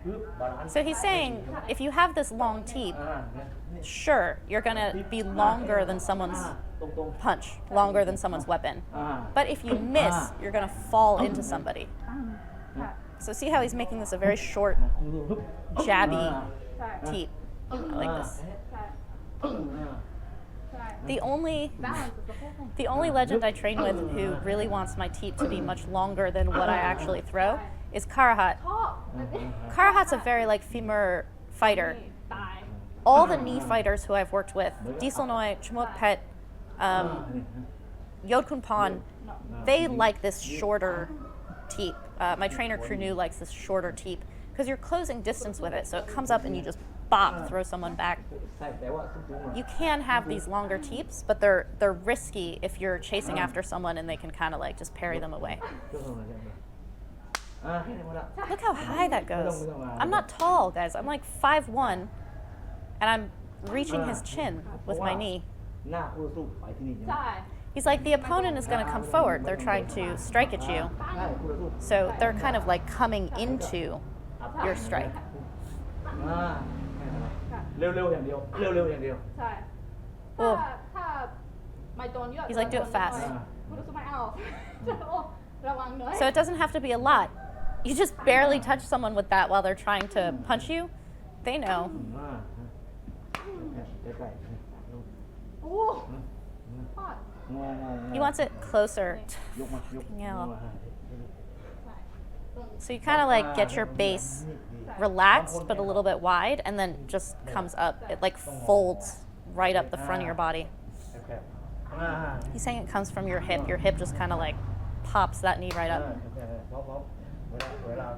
ปึ๊บบาลานซ์ So he's saying if you have this long teep, อ่าเนี่ย sure, you're going to be longer than someone's ตรง punch, longer than someone's weapon. ๆอ่า But if you miss, you're going to fall into somebody. ค่ะ So see how he's making this a very short, jabby ใช่ teep. Like this. ใช่ใช่ The only balance is the whole thing the only legend I train with who really wants my teep to be much longer than what I actually throw is Karahat. ชอบ Karahat's a very like femur fighter. ตาย All the knee fighters who I've worked with, Dieselnoy, Chamuakpet, Yodkunpan, they like this shorter teep. My trainer Krunu likes this shorter teep because you're closing distance with it, so it comes up and you just bop, throw someone back. ใช่แต่ว่าสูงๆ You can have these longer teeps, but they're risky if you're chasing after someone and they can kind of like just parry them away. อ่าแค่นี้หมดละ Look how high that goes. I'm not tall, guys. I'm like 5'1", and I'm reaching his chin with my knee. หน้าคู่สู้ไปที่นี่ใช่ไหม ใช่ He's like, the opponent is going to come forward. They're trying to strike at you. ใช่คู่สู้ So they're kind of like coming into your strike. อ่าเร็วๆอย่างเดียวเร็วๆอย่างเดียว ใช่ โอ้ ถ้าไม่โดนเยอะ He's like, do it fast. คุณรู้สึกไม่เอาโอ้ระวังหน่อย So it doesn't have to be a lot. You just barely touch someone with that while they're trying to punch you. They know. อ่าใกล้ โอ้พอด ๆ He wants it closer. ยกมายก Hell. มา So you kind of like get your base relaxed but a little bit wide and then just comes up. It like folds right up the front of your body. แคบๆอ่า He's saying it comes from your hip. Your hip just kind of like pops that knee right up. พร้อมเวลา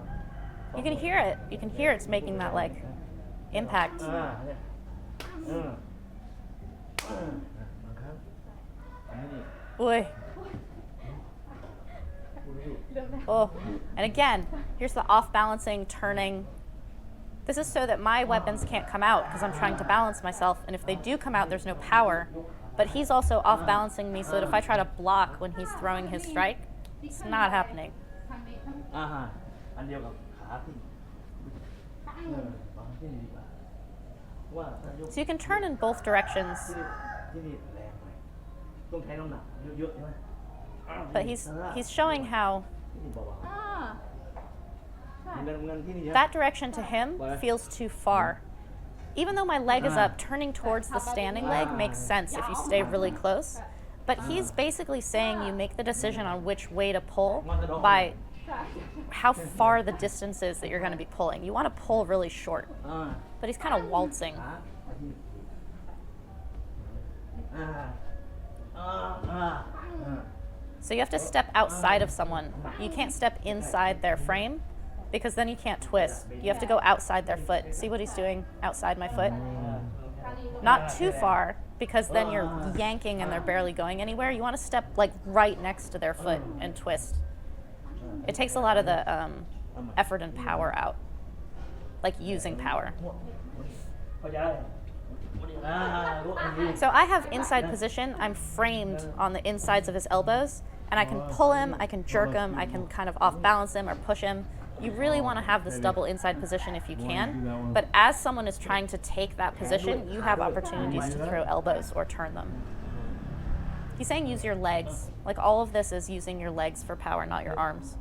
You can hear it. You can hear it's making that like impact. เนี่ยบางครั้งอันนี้นี่ Boy. คู่สู้ Oh. And again, here's the off balancing, turning. This is so that my weapons can't come out because I'm trying to balance myself. And if they do come out, there's no power. But he's also off balancing me so that if I try to block when he's throwing his strike, it's not happening. ทางนี้ทาง อ่าฮะอันเดียวกับขาที่บางที่ดีกว่าว่าถ้ายก So you can turn in both directions, ที่นี่แรงไปต้องใช้น้ำหนักเยอะๆใช่ไหม but he's showing how ที่นี่เบา อ่าใช่ ๆเงินที่นี่ใช่ไหม that direction to him feels too far. Even though my leg is up, turning towards the standing leg makes sense if you stay really close. But he's basically saying you make the decision on which way to pull by ใช่ how far the distance is that you're going to be pulling. You want to pull really short, อ่า but he's kind of waltzing. ขาไปที่อ่าอ่าอ่า So you have to step outside of someone. You can't step inside their frame because then you can't twist. You have to go outside their foot. See what he's doing outside my foot? Not too far because then you're yanking and they're barely going anywhere. You want to step like right next to their foot and twist. It takes a lot of the effort and power out, like using power. So I have inside position. I'm framed on the insides of his elbows, and I can pull him, I can jerk him, I can kind of off balance him or push him. You really want to have this double inside position if you can, but as someone is trying to take that position, you have opportunities to throw elbows or turn them. He's saying use your legs. Like all of this is using your legs for power, not your arms.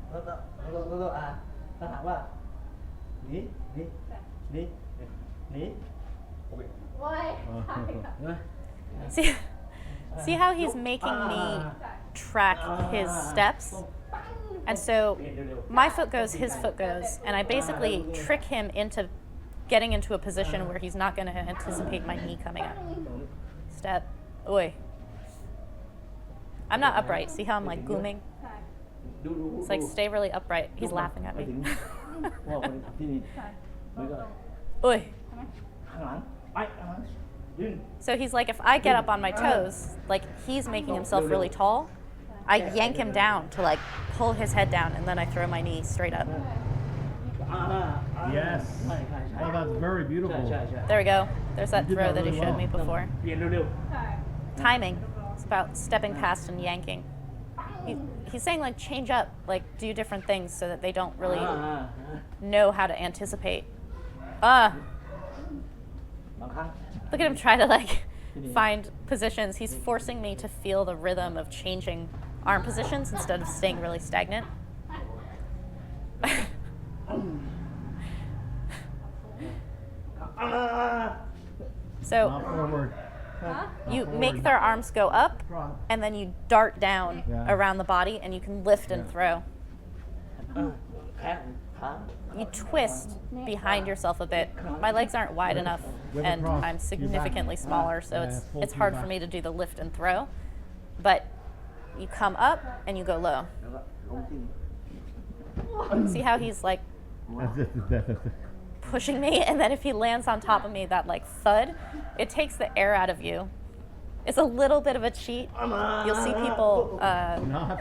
See how he's making me track his steps? And so my foot goes, his foot goes, and I basically trick him into getting into a position where he's not going to anticipate my knee coming up. Step. Oi. I'm not upright. See how I'm like gooming? It's like stay really upright. He's laughing at me. Oi. So he's like, if I get up on my toes, like he's making himself really tall, I yank him down to like pull his head down and then I throw my knee straight up. Yes. Oh, that's very beautiful. There we go. There's that You did throw that that he really showed well. me before. Timing. It's about stepping past and yanking. He's saying like change up, like do different things so that they don't really know how to anticipate. Look at him try to like find positions. He's forcing me to feel the rhythm of changing arm positions instead of staying really stagnant. So Not forward. you make their arms go up and then you dart down around the body and you can lift and throw. You twist behind yourself a bit. My legs aren't wide enough and I'm significantly smaller, so it's hard for me to do the lift and throw. But you come up and you go low. See how he's like pushing me, and then if he lands on top of me, that like thud, it takes the air out of you. It's a little bit of a cheat. You'll see people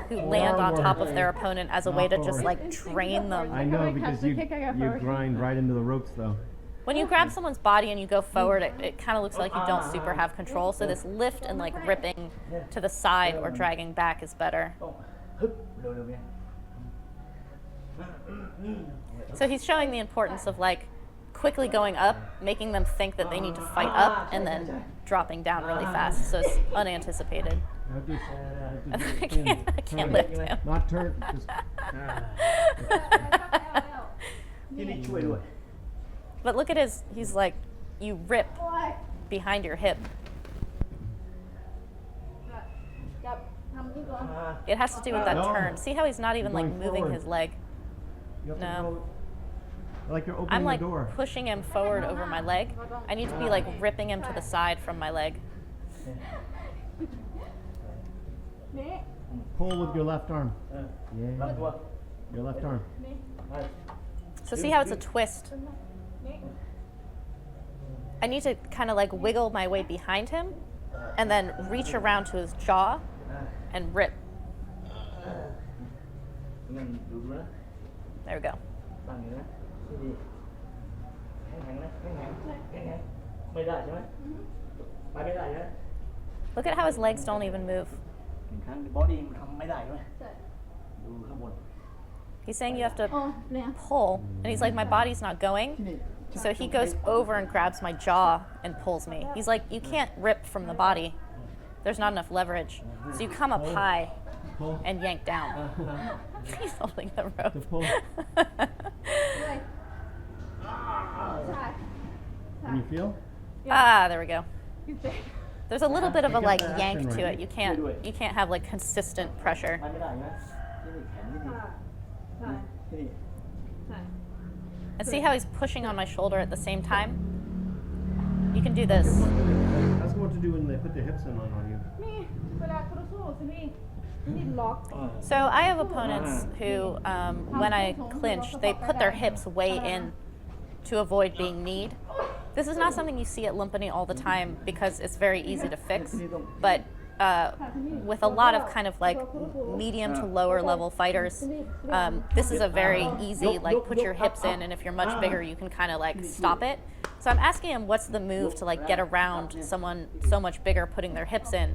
who land on top of their opponent as a way to just like train them. I know, because you grind right into the ropes though. When you grab someone's body and you go forward, it kind of looks like you don't super have control. So this lift and like ripping to the side or dragging back is better. So he's showing the importance of like quickly going up, making them think that they need to fight up, and then dropping down really fast. So it's unanticipated. I can't lift him. Not turn. Just, But look at he's like, you rip behind your hip. It has to do with that turn. See how he's not even like Going moving forward. his leg? you have to No. go, like you're opening I'm like the door. pushing him forward over my leg. I need to be like ripping him to the side from my leg. Pull with your left arm. Yeah. Your left arm. So see how it's a twist? I need to kind of like wiggle my way behind him and then reach around to his jaw and rip. There we go. Look at how his legs don't even move. He's saying you have to pull, and he's like, my body's not going. So he goes over and grabs my jaw and pulls me. He's like, you can't rip from the body. There's not enough leverage. So you come up high and yank down. He's holding the rope. To pull. Can you feel? There we go. There's a little bit of a like yank to it. You can't have like consistent pressure. And see how he's pushing on my shoulder at the same time? You can do this. That's what to do when they put their hips in on you. นี่ล็อก So I have opponents who, when I clinch, they put their hips way in to avoid being kneed. This is not something you see at Lumpini all the time because it's very easy to fix, but with a lot of kind of like medium to lower level fighters, this is a very easy, like put your hips in, and if you're much bigger, you can kind of like stop it. So I'm asking him what's the move to like get around someone so much bigger putting their hips in.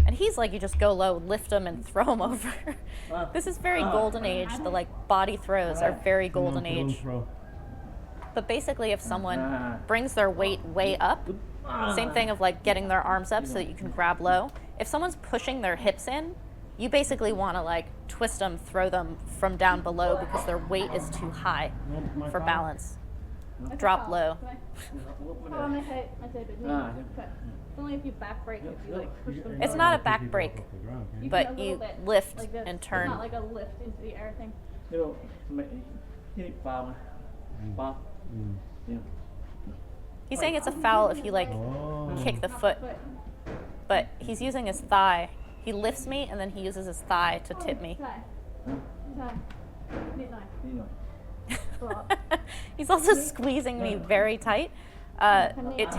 And he's like, you just go low, lift them, and throw them over. This is very golden age. The like body throws are very golden age. But basically, if someone brings their weight way up, same thing of like getting their arms up so that you can grab low. If someone's pushing their hips in, you basically want to like twist them, throw them from down below because their weight is too high for balance. Drop low. เพราะว่าไม่ใช่แบบนี้ Only if you back break, if you like push them. It's not a back break, You but can a you little bit, lift like this. and It's turn. not like a lift into the air thing. นี่เราที่ฟาวนะฟาวเนี่ย He's saying it's a foul if you like kick the foot, but he's using his thigh. He lifts me and then he uses his thigh to tip me. ใช่ใช่นิดหน่อย นี่หน่อย He's also squeezing me very tight. It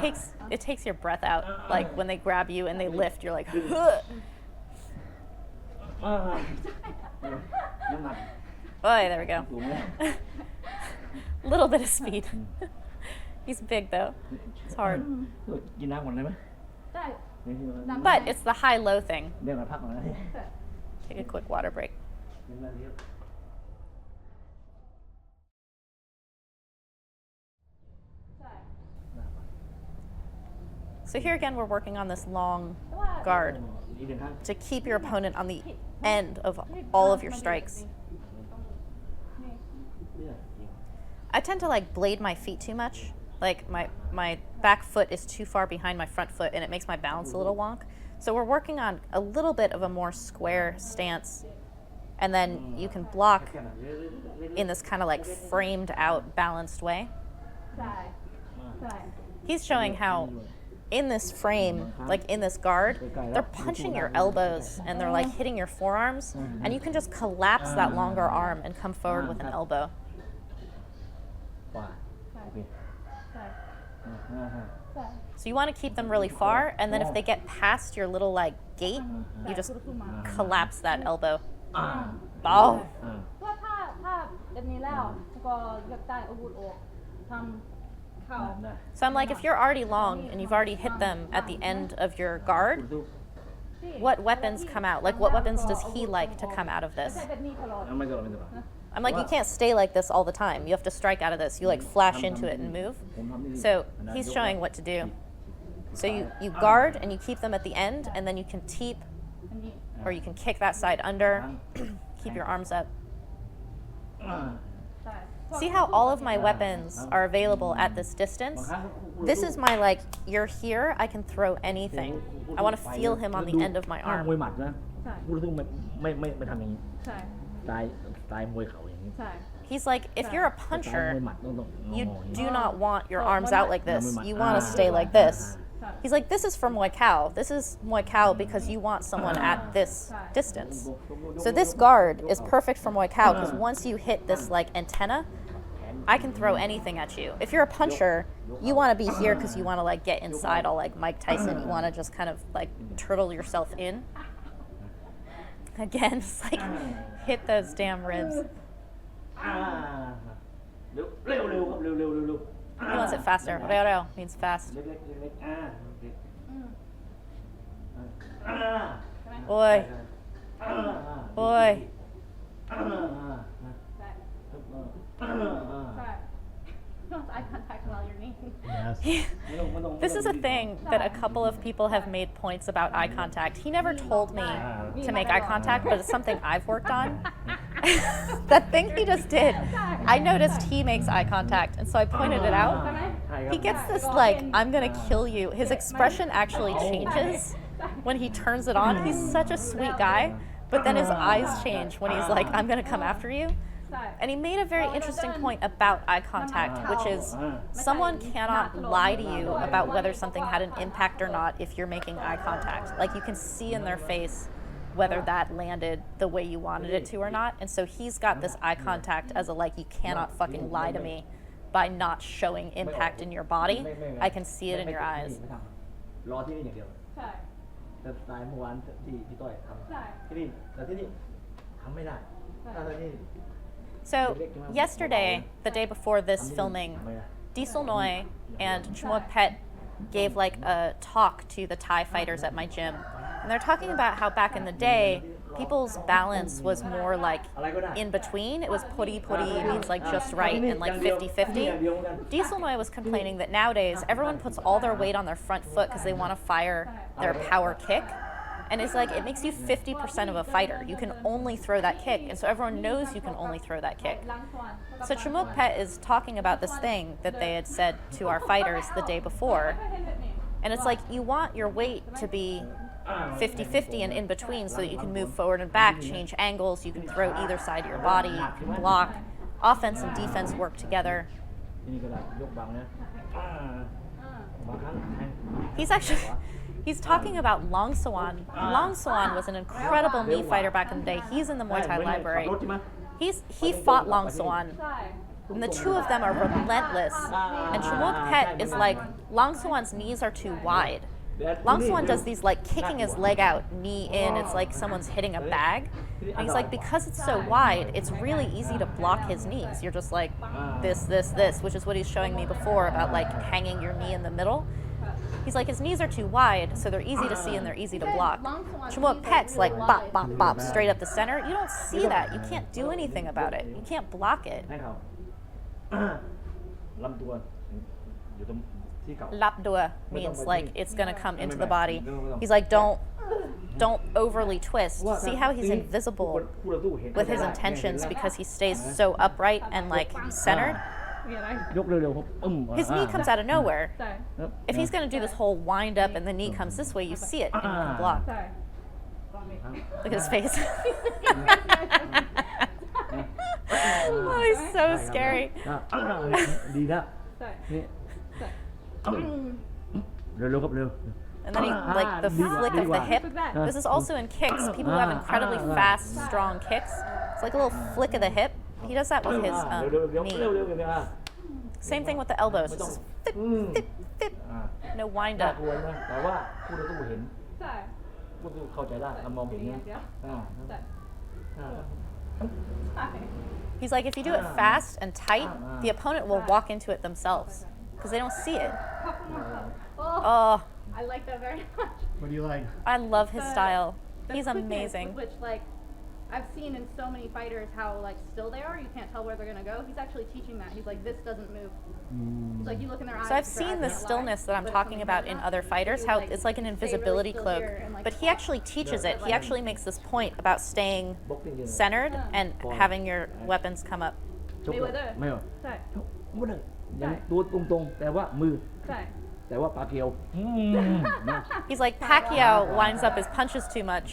takes your breath out. Like when they grab you and they lift, you're like, "Huh." น้ำหนัก Oh, there we go. สูงไหม Little bit of speed. He's big though. It's hard. กินน้ำก่อนได้ไหม ได้ But it's the high-low thing. เดี๋ยวเราพักก่อนนะ Take a quick water break. ใช่ So here again, we're working on this long guard อีกหนึ่งครั้ง to keep your opponent on the end of all of your strikes. I tend to like blade my feet too much. Like my back foot is too far behind my front foot and it makes my balance a little wonk. So we're working on a little bit of a more square stance. And then you can block in this kind of like framed out balanced way. ใช่ใช่ He's showing how in this frame, like in this guard, they're punching your elbows and they're like hitting your forearms, and you can just collapse that longer arm and come forward with an elbow. ขวาโอเค ใช่ ใช่ So you want to keep them really far, and then if they get past your little like gate, you just collapse that elbow. Oh. ก็ถ้าแบบนี้แล้วก็ยกได้อาวุธออกทำเข่า ได้ So I'm like, if you're already long and you've already hit them at the end of your guard, what weapons come out? Like, what weapons does he like to come out of ไม่ this? ใช่แบบนี้ตลอด ไม่ตลอดไม่ตลอด I'm like, you can't stay like this all the time. You have to strike out of this. You like flash into it and move. So he's showing what to do. So you guard and you keep them at the end, and then you can teep, อันนี้ or you can kick that side under. Keep your arms up. ใช่ See how all of my weapons are available at this distance? This is my like, you're here, I can throw anything. I want to feel him on the end of my มวย arm. หมัดนะพูดถึงไม่ทำอย่างนี้ ใช่ สไตล์มวยเข่าอย่างนี้ ใช่ He's like, if you're a สไตล์มวย puncher, หมัดต้อง you do not want your arms out like this. You want to stay like this. He's like, this is for Muay Khao. This is Muay Khao because you want someone at this distance. So this guard is perfect for Muay Khao because once you hit this like antenna, I can throw anything at you. If you're a puncher, you want to be here because you want to like get inside all like Mike Tyson. You want to just kind of like turtle yourself in. Again, it's like hit those damn ribs. เร็วครับเร็ว He wants it faster. Reo means fast. เล็กโอเค Oi, oi. ใช่ Don't eye contact while you're kneeling. Yes. This is a thing that a couple of people have made points about eye contact. He never told me to make eye contact, but it's something I've worked on. That thing he just did, I noticed he makes eye contact, and so I pointed it out. He gets this like, I'm gonna kill you. His expression actually changes when he turns it on. He's such a sweet guy, but then his eyes change when he's like, I'm gonna come after you. ใช่ And he made a very interesting point about eye contact, which is someone cannot lie to you about whether something had an impact or not if you're making eye contact. Like you can see in their face whether that landed the way you wanted it to or not. And so he's got this eye contact as a like, you cannot fucking lie to me by not showing impact in your body. I can see it in your eyes. รอที่นี่อย่างเดียว ใช่ แต่สไตล์เมื่อวานที่พี่ต้อยท ใช่ ำที่นี่แต่ที่นี่ทำไม่ได้ถ้าที่นี่ So yesterday, the day before this filming, Diesel Noi and Chamuakpet gave like a talk to the Thai fighters at my gym. And they're talking about how back in the day, people's balance was more like in between. It was puri means like just right and like 50-50. Diesel Noi was complaining that nowadays everyone puts all their weight on their front foot because they want to fire their power kick. And it's like, it makes you 50% of a fighter. You can only throw that kick. And so everyone knows you can only throw that kick. So Chamuakpet is talking about this thing that they had said to our fighters the day before. And it's like, you want your weight to be 50-50 and in between so that you can move forward and back, change angles, you can throw either side of your body, you can block. Offense and defense work together. ที่นี่ก็ได้ยกบังนะบางครั้งแทง He's talking about Long Sawan. Long Sawan was an incredible knee fighter back in the day. He's in the Muay Thai Library. He fought Long Sawan. And the two of them are relentless. And Chamuakpet is like, Long Sawan's knees are too wide. Long Sawan does these like kicking his leg out, knee in, it's like someone's hitting a bag. And he's like, because it's so wide, it's really easy to block his knees. You're just like this, which is what he's showing me before about like hanging your knee in the middle. He's like, his knees are too wide, so they're easy to see and they're easy to block. Chamuakpet's like bop, bop, bop, straight up the center. You don't see that. You can't do anything about it. You can't block it. ให้เขาลำตัวอยู่ตรงที่เก่า Lapdua means like it's gonna come into the body. He's like, don't overly twist. See how he's invisible with his intentions because he stays so upright and like centered? มีอะไร ยกเร็วๆครับ His knee comes out of nowhere. ใช่ If he's gonna do this whole wind up and the knee comes this way, you see it and you can block. ใช่ Look at his face. Oh, he's so scary. ดีนะ ใช่ นี่ ใช่ เร็วๆครับเร็ว And then he, like the flick of the hip. This is also in kicks. People who have incredibly fast, strong kicks. It's like a little flick of the hip. He does that with his เร็วๆ knee. เร็วๆกันเลยอ่ะ Same thing with the elbows. Just fip, fip, fip. No wind น่า up. กลัวนะแต่ว่าคู่ต่อสู้เห็น ใช่ คู่ต่อสู้เข้าใจได้เรามองเห็นนะ เดี๋ยว อ่า ใช่ อ่า ใช่ He's like, if you do it fast and tight, the opponent will walk into it themselves because they don't see it. โอ้ Oh, I like that very much. What do you like I love his style. The He's quickness amazing. with which, like, I've seen in so many fighters how like still they are. You can't tell where they're gonna go. He's actually teaching that. He's like, this doesn't move. He's like, you look in their eyes. So I've their seen eyes the can't lie, stillness that I'm but if talking something about comes in out, other fighters, they, how like, it's like an stay really invisibility still cloak. here and, like, But he actually teaches it. He actually makes this point about staying บ็อกซิ่งเนี่ย centered and having your weapons come up. ชก Mayweather ไม่เหรอ ใช่ ชกไม่ได้ยังตัวตรงๆแต่ว่ามือ ใช่ แต่ว่าปลาเกียว He's like, Pacquiao winds up his punches too much,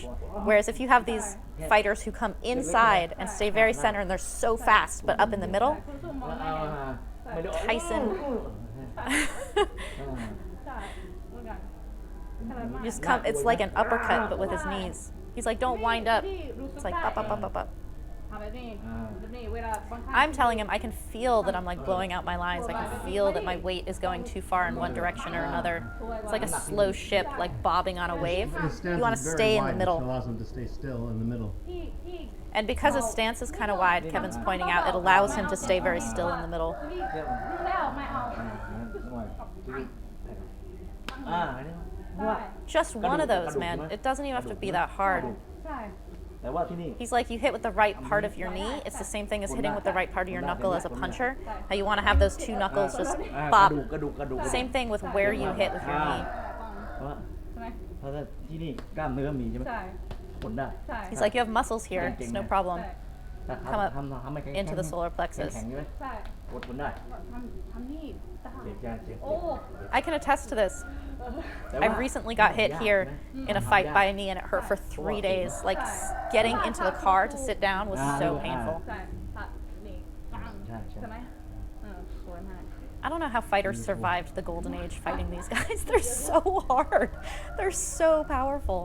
whereas if you have these fighters who come inside and stay very centered and they're so fast but up in the middle, คุณสู้มอง อ่า ไม่เห็น ไม่ได้ Tyson ใช่เหมือนกันขนาดมาก just come. It's like an uppercut but with his knees. He's like, don't wind up. It's like up, up, up, up, up. ทำแบบนี้แบบนี้เวลาบางครั้ง I'm telling him I can feel that I'm like blowing out my lines. I can feel that my weight is going too far in one direction or another. It's like a slow ship, like bobbing on a wave. His stance You want to is very stay in wide, the which middle. allows him to stay still in the middle. ที่ And because his stance is kind of wide, Kevin's pointing out, it allows him to stay very still in the middle. ที่รู้แล้วไม่เอา อ่าอันนี้ ใช่ Just one of those, man. It doesn't even have to be that hard. ใช่ แต่ว่าที่นี่ He's like, you hit with the right part of your knee. It's the same thing as hitting with the right part of your knuckle as a puncher. How you want to have those two knuckles just กระ pop. ดูก Same thing with where you hit with your knee. เพราะว่า ใช่ไหม เพราะว่าที่นี่กล้ามเนื้อมีใช่ไหม ใช่ คนได้ ใช่ He's like, you have muscles here. It's no problem. ถ้า Come up ทำไม่แข็ง into the solar แข็ง plexus. ใช่ไหม ใช่ กดคนได้ ทำนี่ตา เจ็บยาเจ็บ โอ้ I can attest to this. แต่ I ว่า recently got hit here in a fight by a knee and it hurt for 3 days. Like getting into the car to sit down was so painful. ใช่ตัดนี่ปัง ใช่ใช่ ใช่ไหมสวยมาก I don't know how fighters survived the golden age fighting these guys. They're so hard. They're so powerful.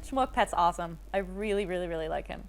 Chamuakpet's awesome. I really, really, really like him.